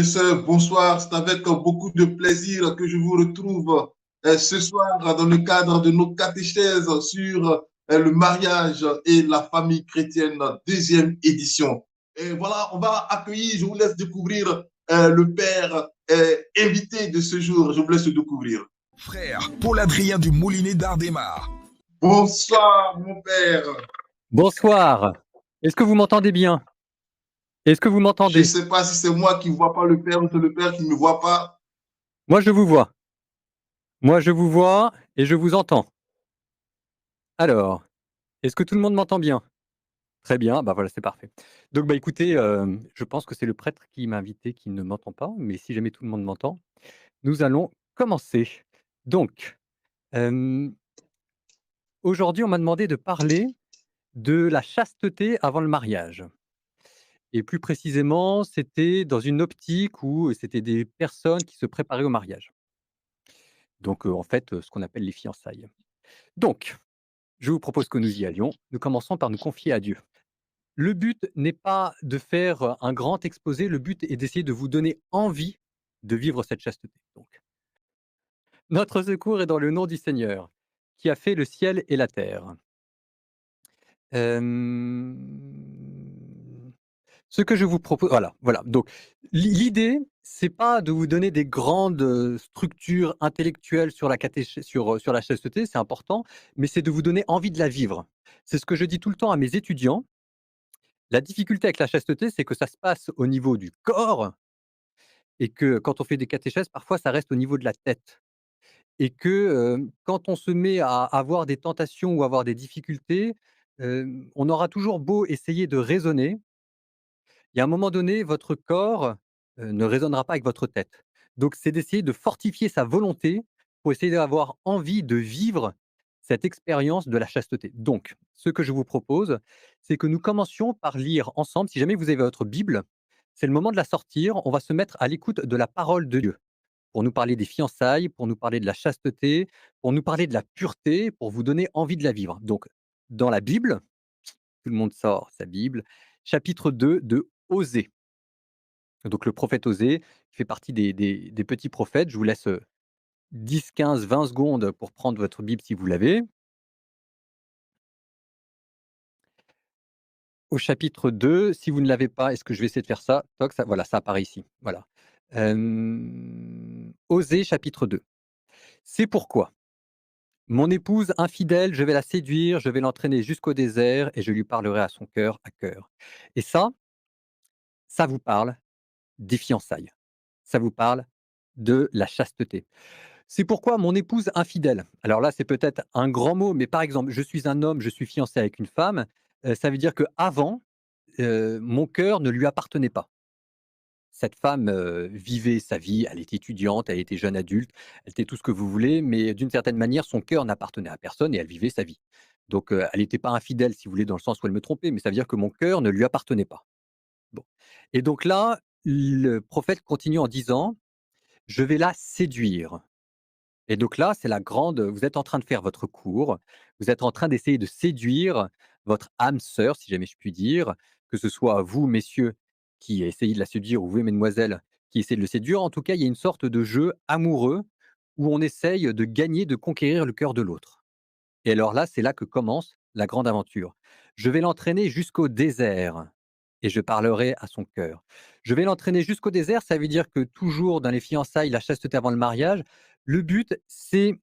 et sœurs, bonsoir. C'est avec beaucoup de plaisir que je vous retrouve ce soir dans le cadre de nos catéchèses sur le mariage et la famille chrétienne, deuxième édition. Et voilà, on va accueillir, je vous laisse découvrir le père invité de ce jour. Je vous laisse le découvrir. Frère Paul Adrien du Moulinet d'Ardemar. Bonsoir, mon père. Bonsoir. Est-ce que vous m'entendez bien? Est-ce que vous Je ne m'entendez? sais pas si c'est moi qui ne vois pas le père ou c'est le père qui ne me voit pas. Moi, je vous vois. Moi, je vous vois et je vous entends. Alors, est-ce que tout le monde m'entend bien? Très bien, bah voilà, c'est parfait. Donc, bah écoutez, je pense que c'est le prêtre qui m'a invité qui ne m'entend pas, mais si jamais tout le monde m'entend, nous allons commencer. Donc, hem, aujourd'hui, on m'a demandé de parler de la chasteté avant le mariage. Et plus précisément, c'était dans une optique où c'était des personnes qui se préparaient au mariage. Donc, en fait, ce qu'on appelle les fiançailles. Donc, je vous propose que nous y allions. Nous commençons par nous confier à Dieu. Le but n'est pas de faire un grand exposé, le but est d'essayer de vous donner envie de vivre cette chasteté. Donc, notre secours est dans le nom du Seigneur, qui a fait le ciel et la terre. Hem Ce que je vous propose, voilà, donc l'idée, c'est pas de vous donner des grandes, structures intellectuelles sur la sur la chasteté, c'est important, mais c'est de vous donner envie de la vivre. C'est ce que je dis tout le temps à mes étudiants. La difficulté avec la chasteté, c'est que ça se passe au niveau du corps et que quand on fait des catéchèses, parfois ça reste au niveau de la tête et que, quand on se met à avoir des tentations ou avoir des difficultés, on aura toujours beau essayer de raisonner. Il y a un moment donné, votre corps, ne résonnera pas avec votre tête. Donc c'est d'essayer de fortifier sa volonté pour essayer d'avoir envie de vivre cette expérience de la chasteté. Donc, ce que je vous propose, c'est que nous commencions par lire ensemble. Si jamais vous avez votre Bible, c'est le moment de la sortir. On va se mettre à l'écoute de la parole de Dieu pour nous parler des fiançailles, pour nous parler de la chasteté, pour nous parler de la pureté, pour vous donner envie de la vivre. Donc, dans la Bible, tout le monde sort sa Bible, chapitre 2 de Osée. Donc le prophète Osée fait partie des petits prophètes. Je vous laisse, 10, 15, 20 secondes pour prendre votre Bible si vous l'avez. Au chapitre 2, si vous ne l'avez pas, est-ce que je vais essayer de faire ça? Toc, ça voilà, ça apparaît ici, voilà. Osée chapitre 2. C'est pourquoi: «Mon épouse infidèle, je vais la séduire, je vais l'entraîner jusqu'au désert et je lui parlerai à son cœur à cœur». Et ça vous parle des fiançailles. Ça vous parle de la chasteté. C'est pourquoi mon épouse infidèle. Alors là, c'est peut-être un grand mot, mais par exemple, je suis un homme, je suis fiancé avec une femme, ça veut dire qu'avant, mon cœur ne lui appartenait pas. Cette femme, vivait sa vie, elle était étudiante, elle était jeune adulte, elle était tout ce que vous voulez, mais d'une certaine manière, son cœur n'appartenait à personne et elle vivait sa vie. Donc, elle n'était pas infidèle, si vous voulez, dans le sens où elle me trompait, mais ça veut dire que mon cœur ne lui appartenait pas. Bon, et donc là, le prophète continue en disant: «Je vais la séduire». Et donc là, c'est la grande, vous êtes en train de faire votre cours, vous êtes en train d'essayer de séduire votre âme sœur, si jamais je puis dire, que ce soit vous, messieurs, qui essayez de la séduire ou vous, mesdemoiselles, qui essayez de le séduire. En tout cas, il y a une sorte de jeu amoureux où on essaye de gagner, de conquérir le cœur de l'autre. Et alors là, c'est là que commence la grande aventure. Je vais l'entraîner jusqu'au désert et je parlerai à son cœur. Je vais l'entraîner jusqu'au désert, ça veut dire que toujours dans les fiançailles, la chasteté avant le mariage, le but, c'est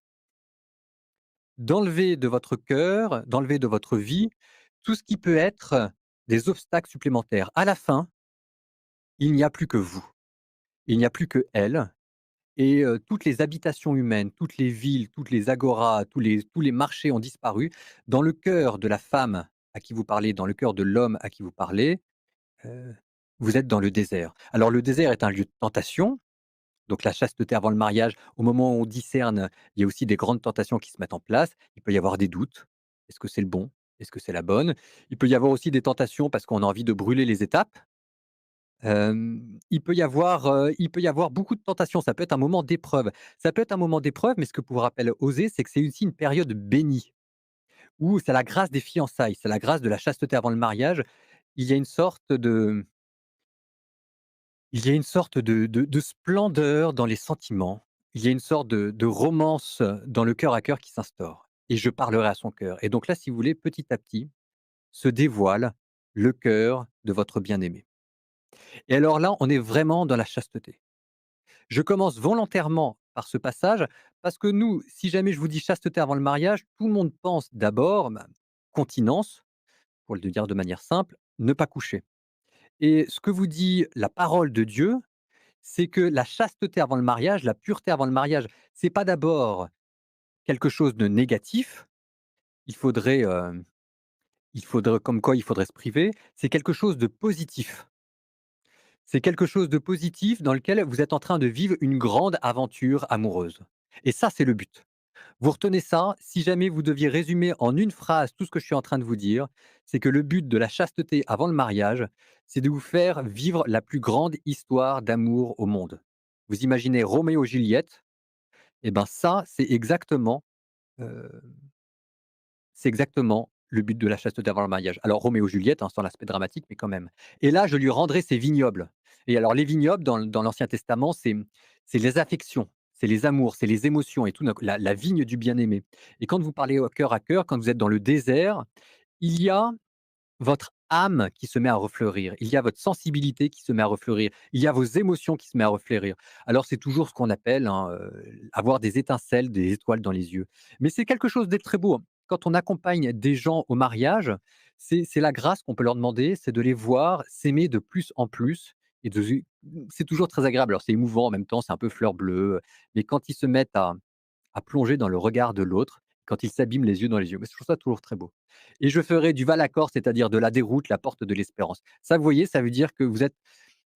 d'enlever de votre cœur, d'enlever de votre vie tout ce qui peut être des obstacles supplémentaires. À la fin, il n'y a plus que vous, il n'y a plus que elle et toutes les habitations humaines, toutes les villes, toutes les agoras, tous les marchés ont disparu. Dans le cœur de la femme à qui vous parlez, dans le cœur de l'homme à qui vous parlez, heu, vous êtes dans le désert. Alors le désert est un lieu de tentation, donc la chasteté avant le mariage, au moment où on discerne, il y a aussi des grandes tentations qui se mettent en place. Il peut y avoir des doutes. Est-ce que c'est le bon? Est-ce que c'est la bonne? Il peut y avoir aussi des tentations parce qu'on a envie de brûler les étapes. Il peut y avoir beaucoup de tentations. Ça peut être un moment d'épreuve. Ça peut être un moment d'épreuve, mais ce que vous rappelle Osée, c'est que c'est aussi une période bénie, où c'est la grâce des fiançailles, c'est la grâce de la chasteté avant le mariage. Il y a une sorte Il y a une sorte de splendeur dans les sentiments. Il y a une sorte de romance dans le cœur à cœur qui s'instaure et je parlerai à son cœur et donc là, si vous voulez, petit à petit, se dévoile le cœur de votre bien-aimé et alors là, on est vraiment dans la chasteté. Je commence volontairement par ce passage parce que nous, si jamais je vous dis chasteté avant le mariage, tout le monde pense d'abord, continence, pour le dire de manière simple, ne pas coucher et ce que vous dit la parole de Dieu, c'est que la chasteté avant le mariage, la pureté avant le mariage, c'est pas d'abord quelque chose de négatif. Il faudrait, comme quoi il faudrait se priver. C'est quelque chose de positif. C'est quelque chose de positif dans lequel vous êtes en train de vivre une grande aventure amoureuse et ça, c'est le but. Vous retenez ça, si jamais vous deviez résumer en une phrase tout ce que je suis en train de vous dire, c'est que le but de la chasteté avant le mariage, c'est de vous faire vivre la plus grande histoire d'amour au monde. Vous imaginez Roméo et Juliette. Et ben ça, heu, c'est exactement le but de la chasteté avant le mariage. Alors Roméo et Juliette, sans l'aspect dramatique, mais quand même. Et là, je lui rendrai ses vignobles. Et alors les vignobles dans l'Ancien Testament, c'est les affections, c'est les amours, c'est les émotions et tout la vigne du bien-aimé. Et quand vous parlez au cœur à cœur, quand vous êtes dans le désert, il y a votre âme qui se met à refleurir, il y a votre sensibilité qui se met à refleurir, il y a vos émotions qui se met à refleurir. Alors c'est toujours ce qu'on appelle, avoir des étincelles, des étoiles dans les yeux. Mais c'est quelque chose de très beau, hein. Quand on accompagne des gens au mariage, c'est la grâce qu'on peut leur demander, c'est de les voir s'aimer de plus en plus et c'est toujours très agréable. Alors c'est émouvant en même temps, c'est un peu fleur bleue, mais quand ils se mettent à plonger dans le regard de l'autre, quand ils s'abîment les yeux dans les yeux. Mais je trouve ça toujours très beau. Et je ferai du Val-Accord, c'est-à-dire de la déroute, la porte de l'espérance. Ça, vous voyez, ça veut dire que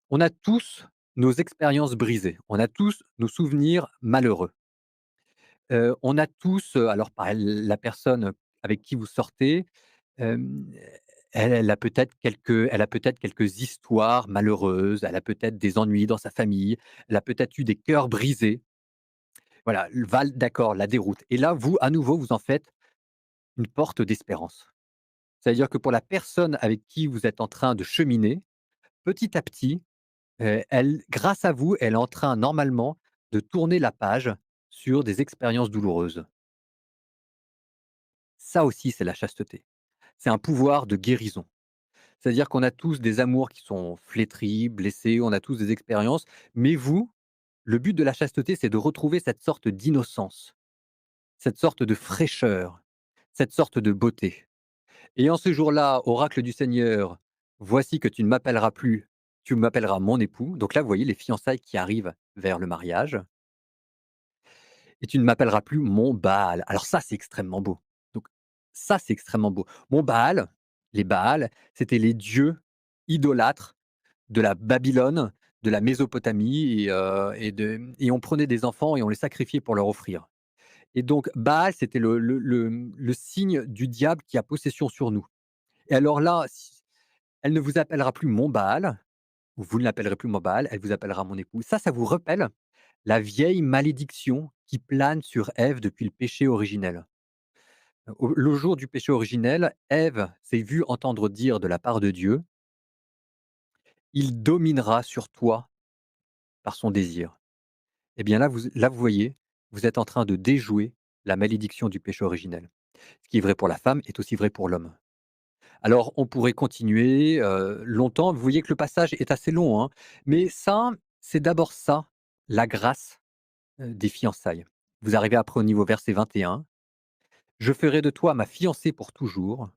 on a tous nos expériences brisées. On a tous nos souvenirs malheureux. On a tous, alors par la personne avec qui vous sortez, hem, elle a peut-être quelques histoires malheureuses, elle a peut-être des ennuis dans sa famille, elle a peut-être eu des cœurs brisés. Voilà, le Val d'accord, la déroute et là, vous, à nouveau, vous en faites une porte d'espérance. C'est-à-dire que pour la personne avec qui vous êtes en train de cheminer, petit à petit, elle grâce à vous, elle est en train normalement de tourner la page sur des expériences douloureuses. Ça aussi, c'est la chasteté. C'est un pouvoir de guérison. C'est-à-dire qu'on a tous des amours qui sont flétris, blessés, on a tous des expériences, mais vous, le but de la chasteté, c'est de retrouver cette sorte d'innocence, cette sorte de fraîcheur, cette sorte de beauté. Et en ce jour-là, oracle du Seigneur, voici que tu ne m'appelleras plus, tu m'appelleras mon époux. Donc là, vous voyez les fiançailles qui arrivent vers le mariage. Et tu ne m'appelleras plus mon Baal. Alors ça, c'est extrêmement beau. Donc ça, c'est extrêmement beau. Mon Baal, les Baals, c'était les dieux idolâtres de la Babylone, de la Mésopotamie et on prenait des enfants et on les sacrifiait pour leur offrir. Et donc Baal, c'était le signe du diable qui a possession sur nous. Et alors là, elle ne vous appellera plus mon Baal, ou vous ne l'appellerez plus mon Baal, elle vous appellera mon époux. Ça vous rappelle la vieille malédiction qui plane sur Ève depuis le péché originel. Le jour du péché originel, Ève s'est vue entendre dire de la part de Dieu: «Il dominera sur toi par son désir». Eh bien là, vous voyez, vous êtes en train de déjouer la malédiction du péché originel. Ce qui est vrai pour la femme est aussi vrai pour l'homme. Alors, on pourrait continuer, longtemps. Vous voyez que le passage est assez long, hein, mais ça, c'est d'abord ça, la grâce, des fiançailles. Vous arrivez après au niveau verset 21. «Je ferai de toi ma fiancée pour toujours.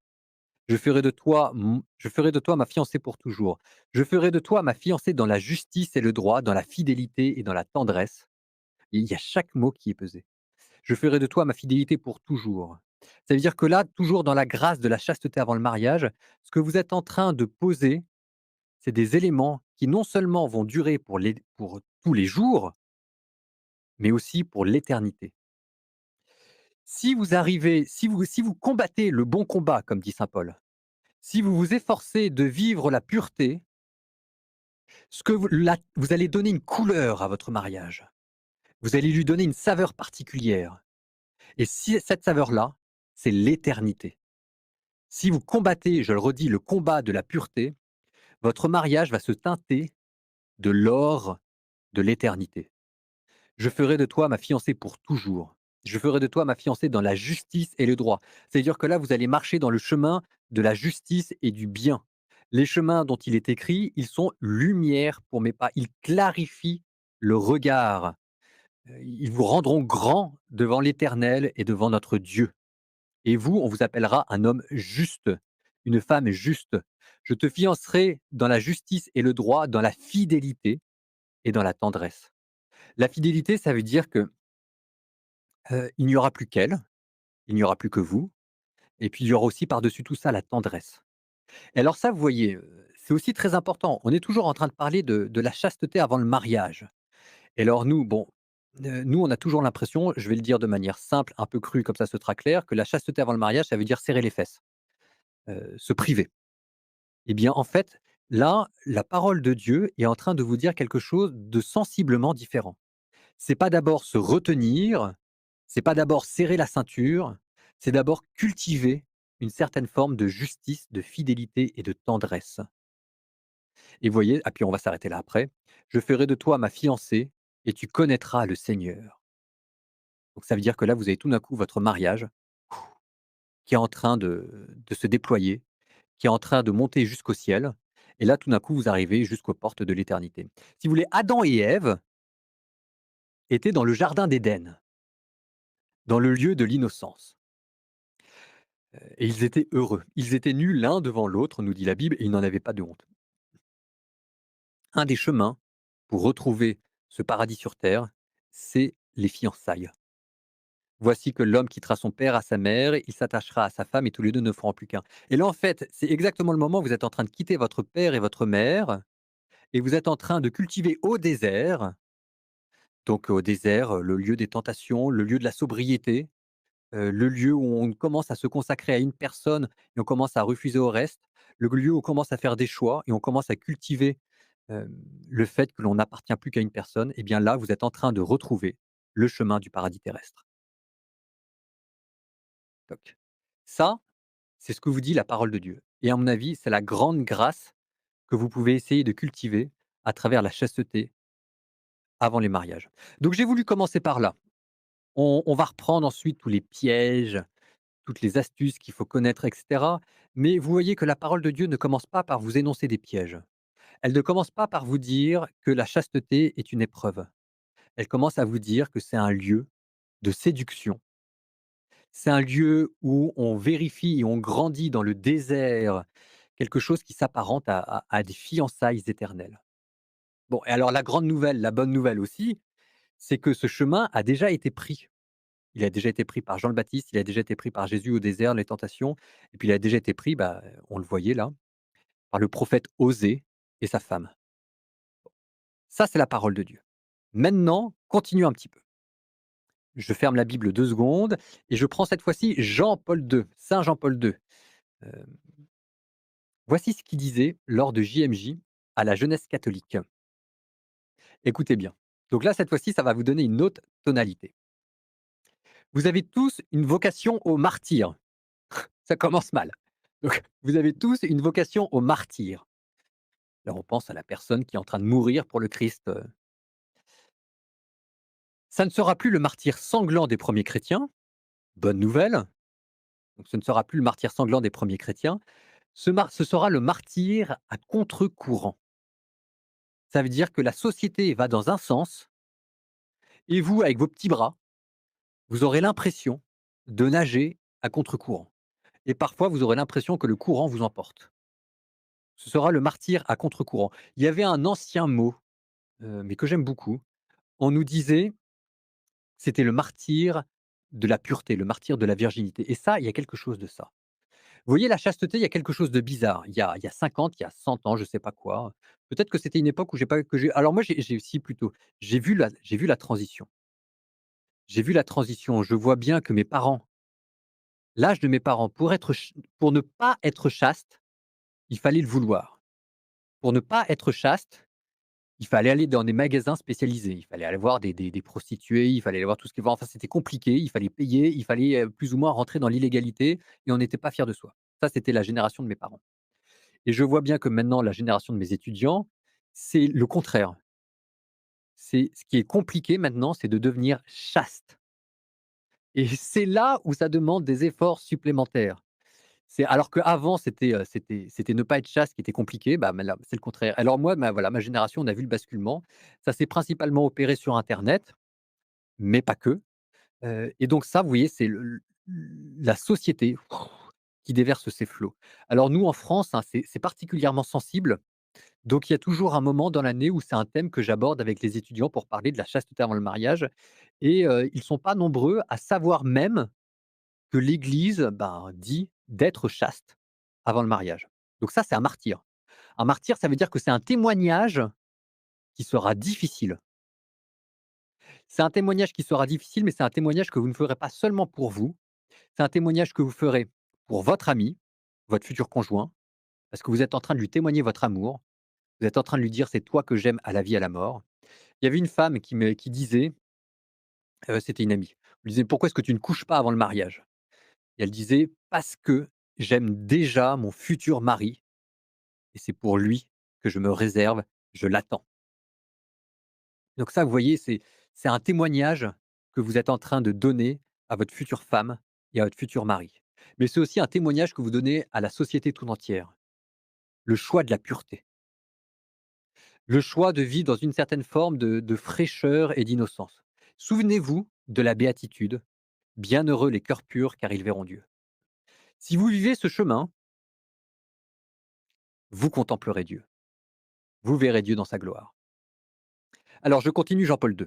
Je ferai de toi ma fiancée pour toujours. Je ferai de toi ma fiancée dans la justice et le droit, dans la fidélité et dans la tendresse». Et il y a chaque mot qui est pesé. «Je ferai de toi ma fidélité pour toujours». Ça veut dire que là, toujours dans la grâce de la chasteté avant le mariage, ce que vous êtes en train de poser, c'est des éléments qui non seulement vont durer pour tous les jours, mais aussi pour l'éternité. Si vous combattez le bon combat, comme dit saint Paul, si vous vous efforcez de vivre la pureté, ce que vous allez donner une couleur à votre mariage. Vous allez lui donner une saveur particulière et si cette saveur-là, c'est l'éternité. Si vous combattez, je le redis, le combat de la pureté, votre mariage va se teinter de l'or de l'éternité. Je ferai de toi ma fiancée pour toujours. Je ferai de toi ma fiancée dans la justice et le droit. C'est-à-dire que là, vous allez marcher dans le chemin de la justice et du bien. Les chemins dont il est écrit, ils sont lumière pour mes pas. Ils clarifient le regard. Ils vous rendront grand devant l'Éternel et devant notre Dieu. Et vous, on vous appellera un homme juste, une femme juste. Je te fiancerai dans la justice et le droit, dans la fidélité et dans la tendresse. La fidélité, ça veut dire que il n'y aura plus qu'elle, il n'y aura plus que vous, et puis il y aura aussi par-dessus tout ça la tendresse. Et alors ça, vous voyez, c'est aussi très important. On est toujours en train de parler de la chasteté avant le mariage. Et alors nous, bon, nous, on a toujours l'impression, je vais le dire de manière simple, un peu crue, comme ça ce sera clair, que la chasteté avant le mariage, ça veut dire serrer les fesses, se priver. Eh bien, en fait, là, la parole de Dieu est en train de vous dire quelque chose de sensiblement différent. C'est pas d'abord se retenir, c'est pas d'abord serrer la ceinture, c'est d'abord cultiver une certaine forme de justice, de fidélité et de tendresse. Et vous voyez, ah puis on va s'arrêter là après. Je ferai de toi ma fiancée et tu connaîtras le Seigneur. Donc ça veut dire que là, vous avez tout d'un coup votre mariage qui est en train de se déployer, qui est en train de monter jusqu'au ciel. Et là, tout d'un coup, vous arrivez jusqu'aux portes de l'éternité. Si vous voulez, Adam et Ève étaient dans le jardin d'Éden, dans le lieu de l'innocence. Et ils étaient heureux. Ils étaient nus l'un devant l'autre, nous dit la Bible, et ils n'en avaient pas de honte. Un des chemins pour retrouver ce paradis sur terre, c'est les fiançailles. Voici que l'homme quittera son père à sa mère, il s'attachera à sa femme et tous les deux ne feront plus qu'un. Et là, en fait, c'est exactement le moment où vous êtes en train de quitter votre père et votre mère, et vous êtes en train de cultiver au désert, donc au désert, le lieu des tentations, le lieu de la sobriété, le lieu où on commence à se consacrer à une personne et on commence à refuser au reste, le lieu où on commence à faire des choix et on commence à cultiver, le fait que l'on n'appartient plus qu'à une personne, et bien là, vous êtes en train de retrouver le chemin du paradis terrestre. Donc ça, c'est ce que vous dit la parole de Dieu et à mon avis, c'est la grande grâce que vous pouvez essayer de cultiver à travers la chasteté avant les mariages. Donc j'ai voulu commencer par là. On va reprendre ensuite tous les pièges, toutes les astuces qu'il faut connaître et cetera. Mais vous voyez que la parole de Dieu ne commence pas par vous énoncer des pièges. Elle ne commence pas par vous dire que la chasteté est une épreuve. Elle commence à vous dire que c'est un lieu de séduction. C'est un lieu où on vérifie et on grandit dans le désert quelque chose qui s'apparente à des fiançailles éternelles. Bon, et alors la grande nouvelle, la bonne nouvelle aussi, c'est que ce chemin a déjà été pris. Il a déjà été pris par Jean le Baptiste, il a déjà été pris par Jésus au désert, les tentations, et puis il a déjà été pris, bah, on le voyait là, par le prophète Osée et sa femme. Ça, c'est la parole de Dieu. Maintenant, continuons un petit peu. Je ferme la Bible 2 secondes et je prends cette fois-ci Jean-Paul II, Saint Jean-Paul II. Heu, Voici ce qu'il disait lors de JMJ à la jeunesse catholique. Écoutez bien. Donc là, cette fois-ci, ça va vous donner une autre tonalité. Vous avez tous une vocation au martyr. Ça commence mal. Donc, vous avez tous une vocation au martyr. Là, on pense à la personne qui est en train de mourir pour le Christ. Ça ne sera plus le martyr sanglant des premiers chrétiens. Bonne nouvelle. Donc, ce ne sera plus le martyr sanglant des premiers chrétiens. Ce sera le martyr à contre-courant. Ça veut dire que la société va dans un sens et vous, avec vos petits bras, vous aurez l'impression de nager à contre-courant. Et parfois, vous aurez l'impression que le courant vous emporte. Ce sera le martyr à contre-courant. Il y avait un ancien mot, mais que j'aime beaucoup. On nous disait, c'était le martyr de la pureté, le martyr de la virginité. Et ça, il y a quelque chose de ça. Vous voyez, la chasteté, il y a quelque chose de bizarre. Il y a 50, il y a 100 ans, je sais pas quoi. Peut-être que c'était une époque où j'ai pas que j'ai alors moi, j'ai si plutôt, j'ai vu la transition. J'ai vu la transition. Je vois bien que mes parents, l'âge de mes parents, pour ne pas être chaste, il fallait le vouloir. Pour ne pas être chaste, il fallait aller dans des magasins spécialisés. Il fallait aller voir des prostituées, il fallait aller voir tout ce qui va enfin, c'était compliqué, il fallait payer, il fallait, plus ou moins rentrer dans l'illégalité et on n'était pas fiers de soi. Ça, c'était la génération de mes parents et je vois bien que maintenant la génération de mes étudiants, C'est le contraire. C'est ce qui est compliqué maintenant, c'est de devenir chaste et c'est là où ça demande des efforts supplémentaires. C'est alors qu'avant c'était ne pas être chaste qui était compliqué, bah, maintenant c'est le contraire. Alors moi, voilà, ma génération, on a vu le basculement. Ça s'est principalement opéré sur internet, mais pas que. Et donc ça, vous voyez, c'est la société qui déverse ses flots. Alors nous, en France, hein, c'est particulièrement sensible, donc il y a toujours un moment dans l'année où c'est un thème que j'aborde avec les étudiants pour parler de la chasteté avant le mariage et ils sont pas nombreux à savoir même que l'Église, ben, dit d'être chaste avant le mariage. Donc ça, c'est un martyr. Un martyr, ça veut dire que c'est un témoignage qui sera difficile. C'est un témoignage qui sera difficile, mais c'est un témoignage que vous ne ferez pas seulement pour vous. C'est un témoignage que vous ferez pour votre ami, votre futur conjoint, parce que vous êtes en train de lui témoigner votre amour. Vous êtes en train de lui dire: «C'est toi que j'aime à la vie, à la mort». Il y avait une femme qui disait, c'était une amie, elle lui disait: «Pourquoi est-ce que tu ne couches pas avant le mariage?» Et elle disait: «Parce que j'aime déjà mon futur mari et c'est pour lui que je me réserve, je l'attends». Donc ça, vous voyez, c'est un témoignage que vous êtes en train de donner à votre future femme et à votre futur mari. Mais c'est aussi un témoignage que vous donnez à la société tout entière. Le choix de la pureté, le choix de vivre dans une certaine forme de fraîcheur et d'innocence. Souvenez-vous de la béatitude: «Bienheureux les cœurs purs, car ils verront Dieu». Si vous vivez ce chemin, vous contemplerez Dieu. Vous verrez Dieu dans sa gloire. Alors je continue Jean-Paul II.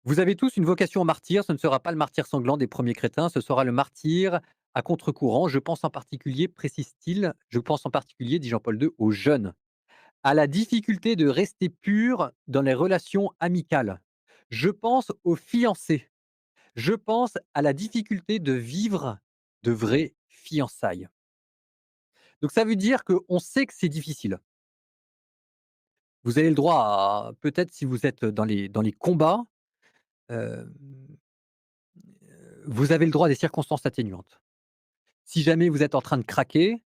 Vous avez tous une vocation au martyr, ce ne sera pas le martyr sanglant des premiers crétins, ce sera le martyr à contre-courant. Je pense en particulier, précise-t-il, je pense en particulier, dit Jean-Paul II, aux jeunes, à la difficulté de rester pur dans les relations amicales. Je pense aux fiancés. Je pense à la difficulté de vivre de vraies fiançailles. Donc ça veut dire qu'on sait que c'est difficile. Vous avez le droit à peut-être si vous êtes dans les combats, hem, vous avez le droit à des circonstances atténuantes. Si jamais vous êtes en train de craquer,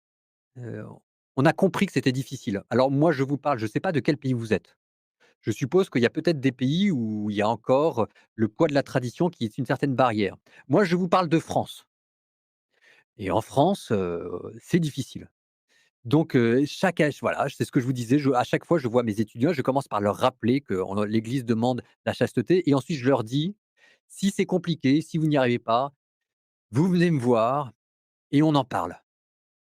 heu, on a compris que c'était difficile. Alors moi, je vous parle, je ne sais pas de quel pays vous êtes. Je suppose qu'il y a peut-être des pays où il y a encore le poids de la tradition qui est une certaine barrière. Moi, je vous parle de France et en France, c'est difficile. Donc chaque âge voilà, c'est ce que je vous disais, à chaque fois je vois mes étudiants, je commence par leur rappeler que l'Église demande la chasteté et ensuite je leur dis: «Si c'est compliqué, si vous n'y arrivez pas, vous venez me voir et on en parle».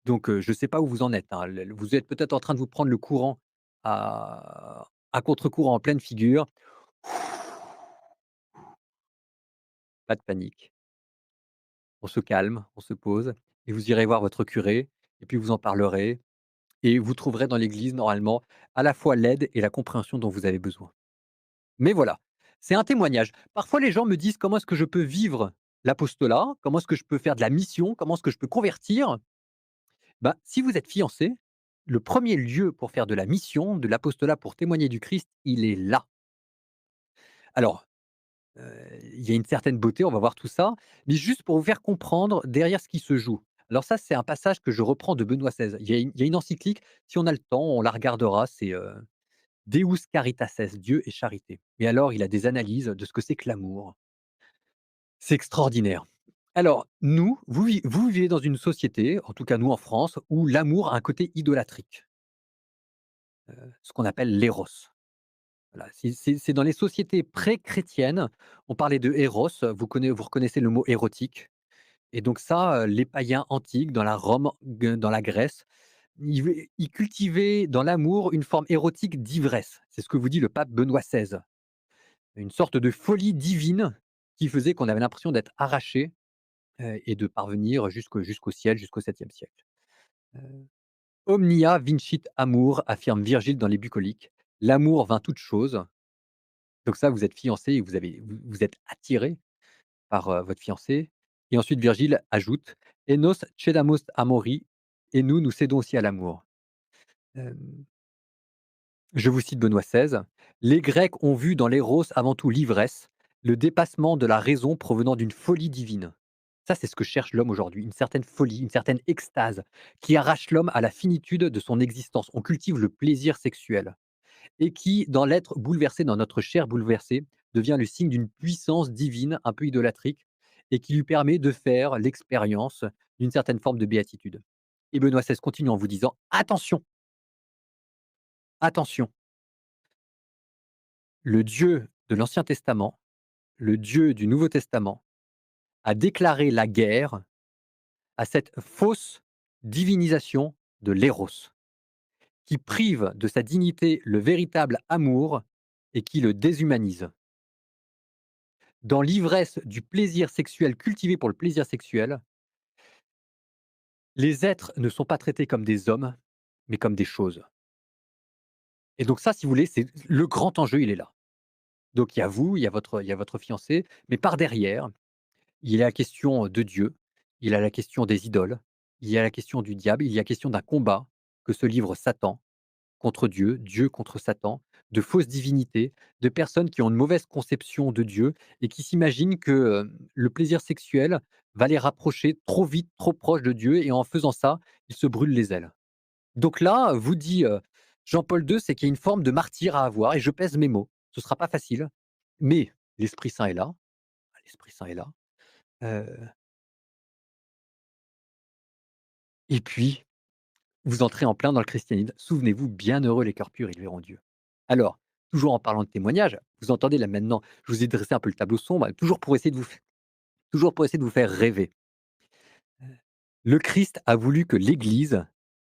Donc je ne sais pas où vous en êtes, hein. Vous êtes peut-être en train de vous prendre le courant à contre-courant en pleine figure. Pas de panique. On se calme, on se pose et vous irez voir votre curé et puis vous en parlerez et vous trouverez dans l'église normalement à la fois l'aide et la compréhension dont vous avez besoin. Mais voilà, c'est un témoignage. Parfois les gens me disent: «Comment est-ce que je peux vivre l'apostolat? Comment est-ce que je peux faire de la mission? Comment est-ce que je peux convertir?» Bah, si vous êtes fiancé, le premier lieu pour faire de la mission, de l'apostolat pour témoigner du Christ, il est là. Alors, il y a une certaine beauté, on va voir tout ça, mais juste pour vous faire comprendre derrière ce qui se joue. Alors ça, c'est un passage que je reprends de Benoît XVI. Il y a une encyclique, si on a le temps, on la regardera, c'est, Deus Caritas Est, Dieu et charité. Et alors, il a des analyses de ce que c'est que l'amour. C'est extraordinaire. Alors, vous vivez dans une société, en tout cas nous en France, où l'amour a un côté idolâtrique, ce qu'on appelle l'éros. Voilà, c'est dans les sociétés pré-chrétiennes, on parlait de éros, vous reconnaissez le mot érotique et donc ça, les païens antiques dans la Rome, dans la Grèce, ils cultivaient dans l'amour une forme érotique d'ivresse. C'est ce que vous dit le pape Benoît XVI. Une sorte de folie divine qui faisait qu'on avait l'impression d'être arraché, et de parvenir jusqu'au ciel, jusqu'au 7e siècle. Heu, Omnia vincit amor, affirme Virgile dans les Bucoliques. L'amour vainc toute chose. Donc ça, vous êtes fiancé et vous êtes attiré par, votre fiancé et ensuite Virgile ajoute: «Et nos cedamos amori» et nous cédons aussi à l'amour. Hem, je vous cite Benoît XVI: «Les Grecs ont vu dans l'éros avant tout l'ivresse, le dépassement de la raison provenant d'une folie divine. Ça, c'est ce que cherche l'homme aujourd'hui, une certaine folie, une certaine extase qui arrache l'homme à la finitude de son existence. On cultive le plaisir sexuel et qui, dans l'être bouleversé, dans notre chair bouleversée, devient le signe d'une puissance divine un peu idolâtrique et qui lui permet de faire l'expérience d'une certaine forme de béatitude. Et Benoît XVI continue en vous disant: «Attention, attention, le Dieu de l'Ancien Testament, le Dieu du Nouveau Testament a déclaré la guerre à cette fausse divinisation de l'éros, qui prive de sa dignité le véritable amour et qui le déshumanise. Dans l'ivresse du plaisir sexuel cultivé pour le plaisir sexuel, les êtres ne sont pas traités comme des hommes, mais comme des choses. Et donc ça, si vous voulez, c'est le grand enjeu, il est là. Donc il y a vous, il y a votre fiancé, mais par derrière, il y a la question de Dieu, il y a la question des idoles, il y a la question du diable, il y a la question d'un combat que se livre Satan contre Dieu, Dieu contre Satan, de fausses divinités, de personnes qui ont une mauvaise conception de Dieu et qui s'imaginent que, le plaisir sexuel va les rapprocher trop vite, trop proches de Dieu et en faisant ça, ils se brûlent les ailes. Donc là, vous dit, Jean-Paul II, c'est qu'il y a une forme de martyre à avoir et je pèse mes mots. Ce ne sera pas facile, mais l'Esprit Saint est là, l'Esprit Saint est là, heu et puis vous entrez en plein dans le christianisme. Souvenez-vous, bienheureux les cœurs purs, ils verront Dieu. Alors, toujours en parlant de témoignages, vous entendez là maintenant, je vous ai dressé un peu le tableau sombre, toujours pour essayer de vous faire rêver. Le Christ a voulu que l'Église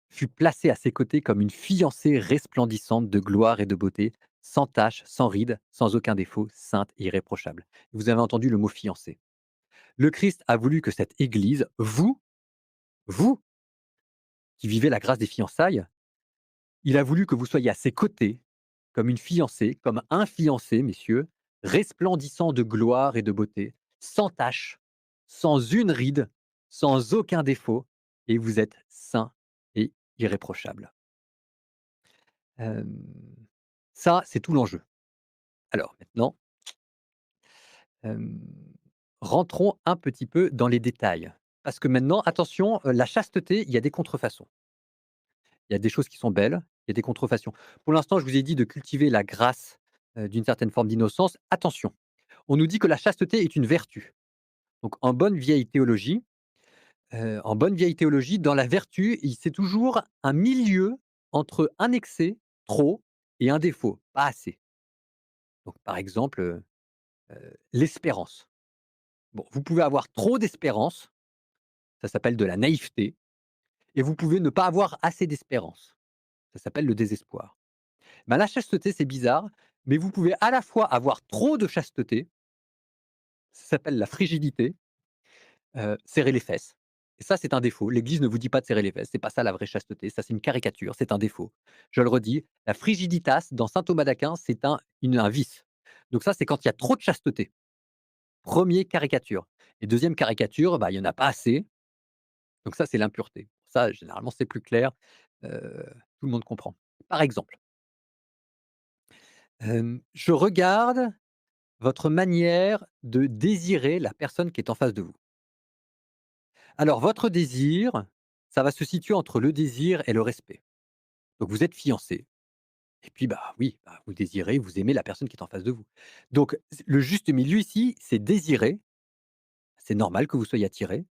fût placée à ses côtés comme une fiancée resplendissante de gloire et de beauté, sans tache, sans ride, sans aucun défaut, sainte et irréprochable. Vous avez entendu le mot fiancée. Le Christ a voulu que cette Église, vous qui vivez la grâce des fiançailles, il a voulu que vous soyez à ses côtés, comme une fiancée, comme un fiancé, messieurs, resplendissant de gloire et de beauté, sans tache, sans une ride, sans aucun défaut, et vous êtes saints et irréprochables. Hem, Ça, c'est tout l'enjeu. Alors maintenant, hem, rentrons un petit peu dans les détails. Parce que maintenant, attention, la chasteté, il y a des contrefaçons. Il y a des choses qui sont belles, il y a des contrefaçons. Pour l'instant, je vous ai dit de cultiver la grâce, d'une certaine forme d'innocence. Attention, on nous dit que la chasteté est une vertu. Donc en bonne vieille théologie, dans la vertu, c'est toujours un milieu entre un excès, trop, et un défaut, pas assez. Donc par exemple, l'espérance. Bon, vous pouvez avoir trop d'espérance, ça s'appelle de la naïveté, et vous pouvez ne pas avoir assez d'espérance, ça s'appelle le désespoir. Ben, la chasteté, c'est bizarre, mais vous pouvez à la fois avoir trop de chasteté, ça s'appelle la frigidité, serrer les fesses et ça, c'est un défaut. L'Église ne vous dit pas de serrer les fesses, c'est pas ça la vraie chasteté, ça c'est une caricature, c'est un défaut. Je le redis, la frigiditas dans saint Thomas d'Aquin, c'est un vice. Donc ça, c'est quand il y a trop de chasteté. Premier caricature et deuxième caricature, bah, il y en a pas assez, donc ça, c'est l'impureté. Ça, généralement, c'est plus clair, tout le monde comprend. Par exemple, je regarde votre manière de désirer la personne qui est en face de vous. Alors votre désir, ça va se situer entre le désir et le respect. Donc vous êtes fiancés et puis, bah, oui, bah, vous désirez, vous aimez la personne qui est en face de vous. Donc le juste milieu ici, c'est désirer, c'est normal que vous soyez attirés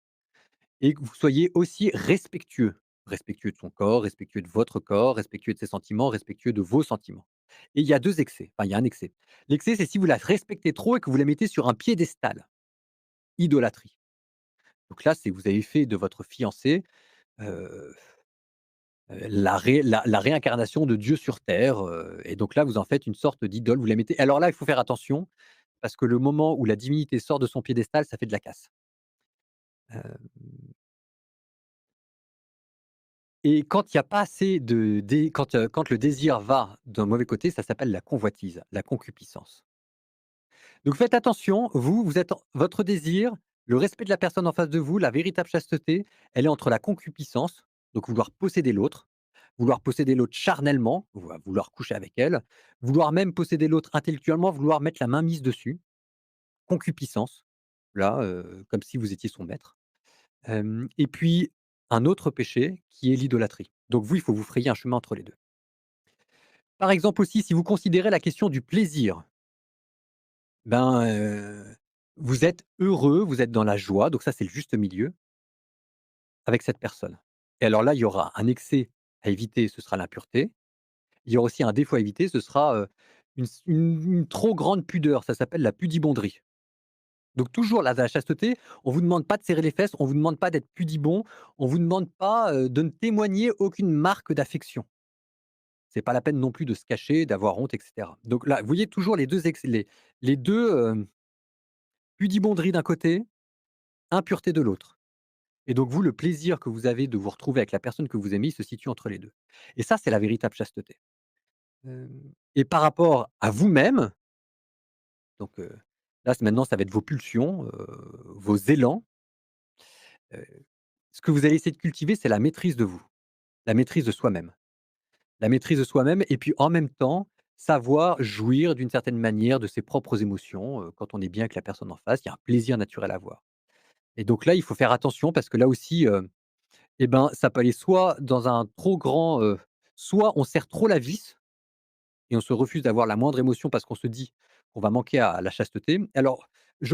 et que vous soyez aussi respectueux. Respectueux de son corps, respectueux de votre corps, respectueux de ses sentiments, respectueux de vos sentiments. Et il y a 2 excès, enfin il y a un excès. L'excès, c'est si vous la respectez trop et que vous la mettez sur un piédestal, idolâtrie. Donc là, c'est vous avez fait de votre fiancé, heu la réincarnation de Dieu sur terre, et donc là, vous en faites une sorte d'idole, vous la mettez alors là, il faut faire attention parce que le moment où la divinité sort de son piédestal, ça fait de la casse. Heu et quand il y a pas assez de dé quand le désir va d'un mauvais côté, ça s'appelle la convoitise, la concupiscence. Donc faites attention, vous êtes votre désir, le respect de la personne en face de vous, la véritable chasteté, elle est entre la concupiscence, donc vouloir posséder l'autre charnellement, vouloir coucher avec elle, vouloir même posséder l'autre intellectuellement, vouloir mettre la main mise dessus, concupiscence. là, comme si vous étiez son maître. Et puis un autre péché qui est l'idolâtrie. Donc vous, il faut vous frayer un chemin entre les 2. Par exemple aussi, si vous considérez la question du plaisir, ben, vous êtes heureux, vous êtes dans la joie, donc ça, c'est le juste milieu avec cette personne. Et alors là, il y aura un excès à éviter, ce sera l'impureté. Il y aura aussi un défaut à éviter, ce sera, une trop grande pudeur, ça s'appelle la pudibonderie. Donc toujours la chasteté, on vous demande pas de serrer les fesses, on vous demande pas d'être pudibond, on vous demande pas, de ne témoigner aucune marque d'affection. C'est pas la peine non plus de se cacher, d'avoir honte et cetera. Donc là, vous voyez toujours les 2 les 2, pudibonderie d'un côté, impureté de l'autre. Et donc vous, le plaisir que vous avez de vous retrouver avec la personne que vous aimez, il se situe entre les 2. Et ça, c'est la véritable chasteté. Hem Et par rapport à vous-même, donc là, c maintenant, ça va être vos pulsions, vos élans. Heu, Ce que vous allez essayer de cultiver, c'est la maîtrise de vous, la maîtrise de soi-même. La maîtrise de soi-même et puis en même temps, savoir jouir d'une certaine manière de ses propres émotions, quand on est bien avec la personne en face, il y a un plaisir naturel à avoir. Et donc là, il faut faire attention parce que là aussi, et ben, ça peut aller soit dans un trop grand, soit on serre trop la vis et on se refuse d'avoir la moindre émotion parce qu'on se dit qu'on va manquer à la chasteté. Alors,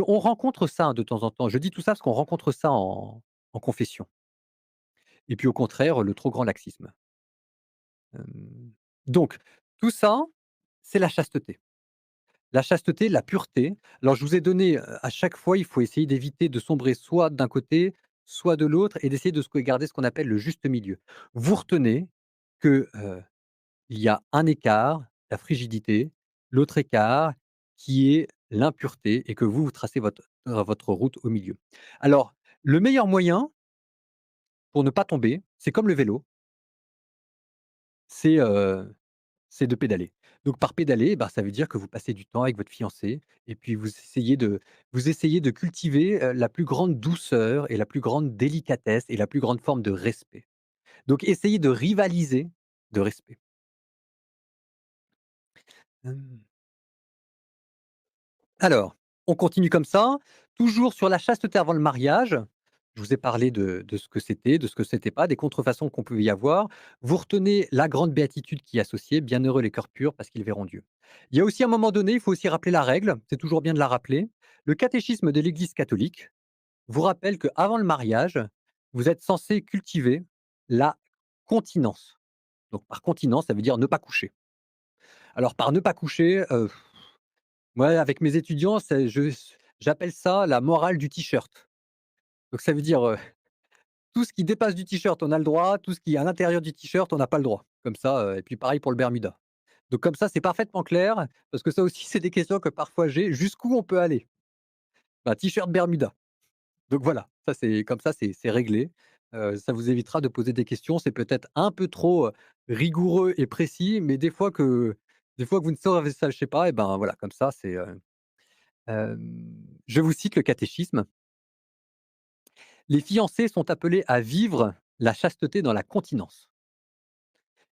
on rencontre ça, hein, de temps en temps. Je dis tout ça parce qu'on rencontre ça en confession. Et puis au contraire, le trop grand laxisme. Donc tout ça, c'est la chasteté. La chasteté, la pureté. Alors je vous ai donné, à chaque fois, il faut essayer d'éviter de sombrer soit d'un côté, soit de l'autre et d'essayer de garder ce qu'on appelle le juste milieu. Vous retenez que, il y a un écart, la frigidité, l'autre écart qui est l'impureté et que vous, vous tracez votre route au milieu. Alors, le meilleur moyen pour ne pas tomber, c'est comme le vélo, c'est, c'est de pédaler. Donc par pédaler, bah, ça veut dire que vous passez du temps avec votre fiancé et puis vous essayez de cultiver, la plus grande douceur et la plus grande délicatesse et la plus grande forme de respect. Donc essayez de rivaliser de respect. Hem Alors, on continue comme ça, toujours sur la chasteté avant le mariage. Je vous ai parlé de ce que c'était, de ce que c'était pas, des contrefaçons qu'on pouvait y avoir. Vous retenez la grande béatitude qui est associée, bienheureux les cœurs purs parce qu'ils verront Dieu. Il y a aussi un moment donné, il faut aussi rappeler la règle, c'est toujours bien de la rappeler. Le catéchisme de l'Église catholique vous rappelle qu'avant le mariage, vous êtes censé cultiver la continence. Donc par continence, ça veut dire ne pas coucher. Alors par ne pas coucher, moi avec mes étudiants, j'appelle ça la morale du t-shirt. Donc ça veut dire, tout ce qui dépasse du t-shirt, on a le droit, tout ce qui est à l'intérieur du t-shirt, on n'a pas le droit. Comme ça, et puis pareil pour le bermuda. Donc comme ça, c'est parfaitement clair, parce que ça aussi, c'est des questions que parfois j'ai. Jusqu'où on peut aller? Bah, t-shirt bermuda. Donc voilà, ça c'est comme ça, c'est réglé. Ça vous évitera de poser des questions. C'est peut-être un peu trop, rigoureux et précis, mais des fois que vous ne sachez pas et ben, voilà, comme ça, je vous cite le catéchisme: «Les fiancés sont appelés à vivre la chasteté dans la continence.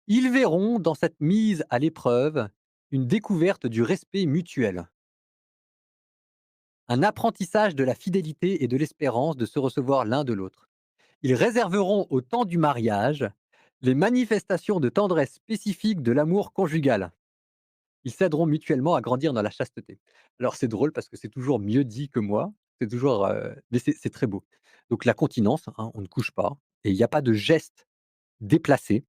Ils verront dans cette mise à l'épreuve une découverte du respect mutuel, un apprentissage de la fidélité et de l'espérance de se recevoir l'un de l'autre. Ils réserveront au temps du mariage les manifestations de tendresse spécifiques de l'amour conjugal. Ils s'aideront mutuellement à grandir dans la chasteté.» Alors c'est drôle parce que c'est toujours mieux dit que moi, c'est toujours, mais c'est très beau. Donc la continence, hein, on ne couche pas et il n'y a pas de geste déplacé.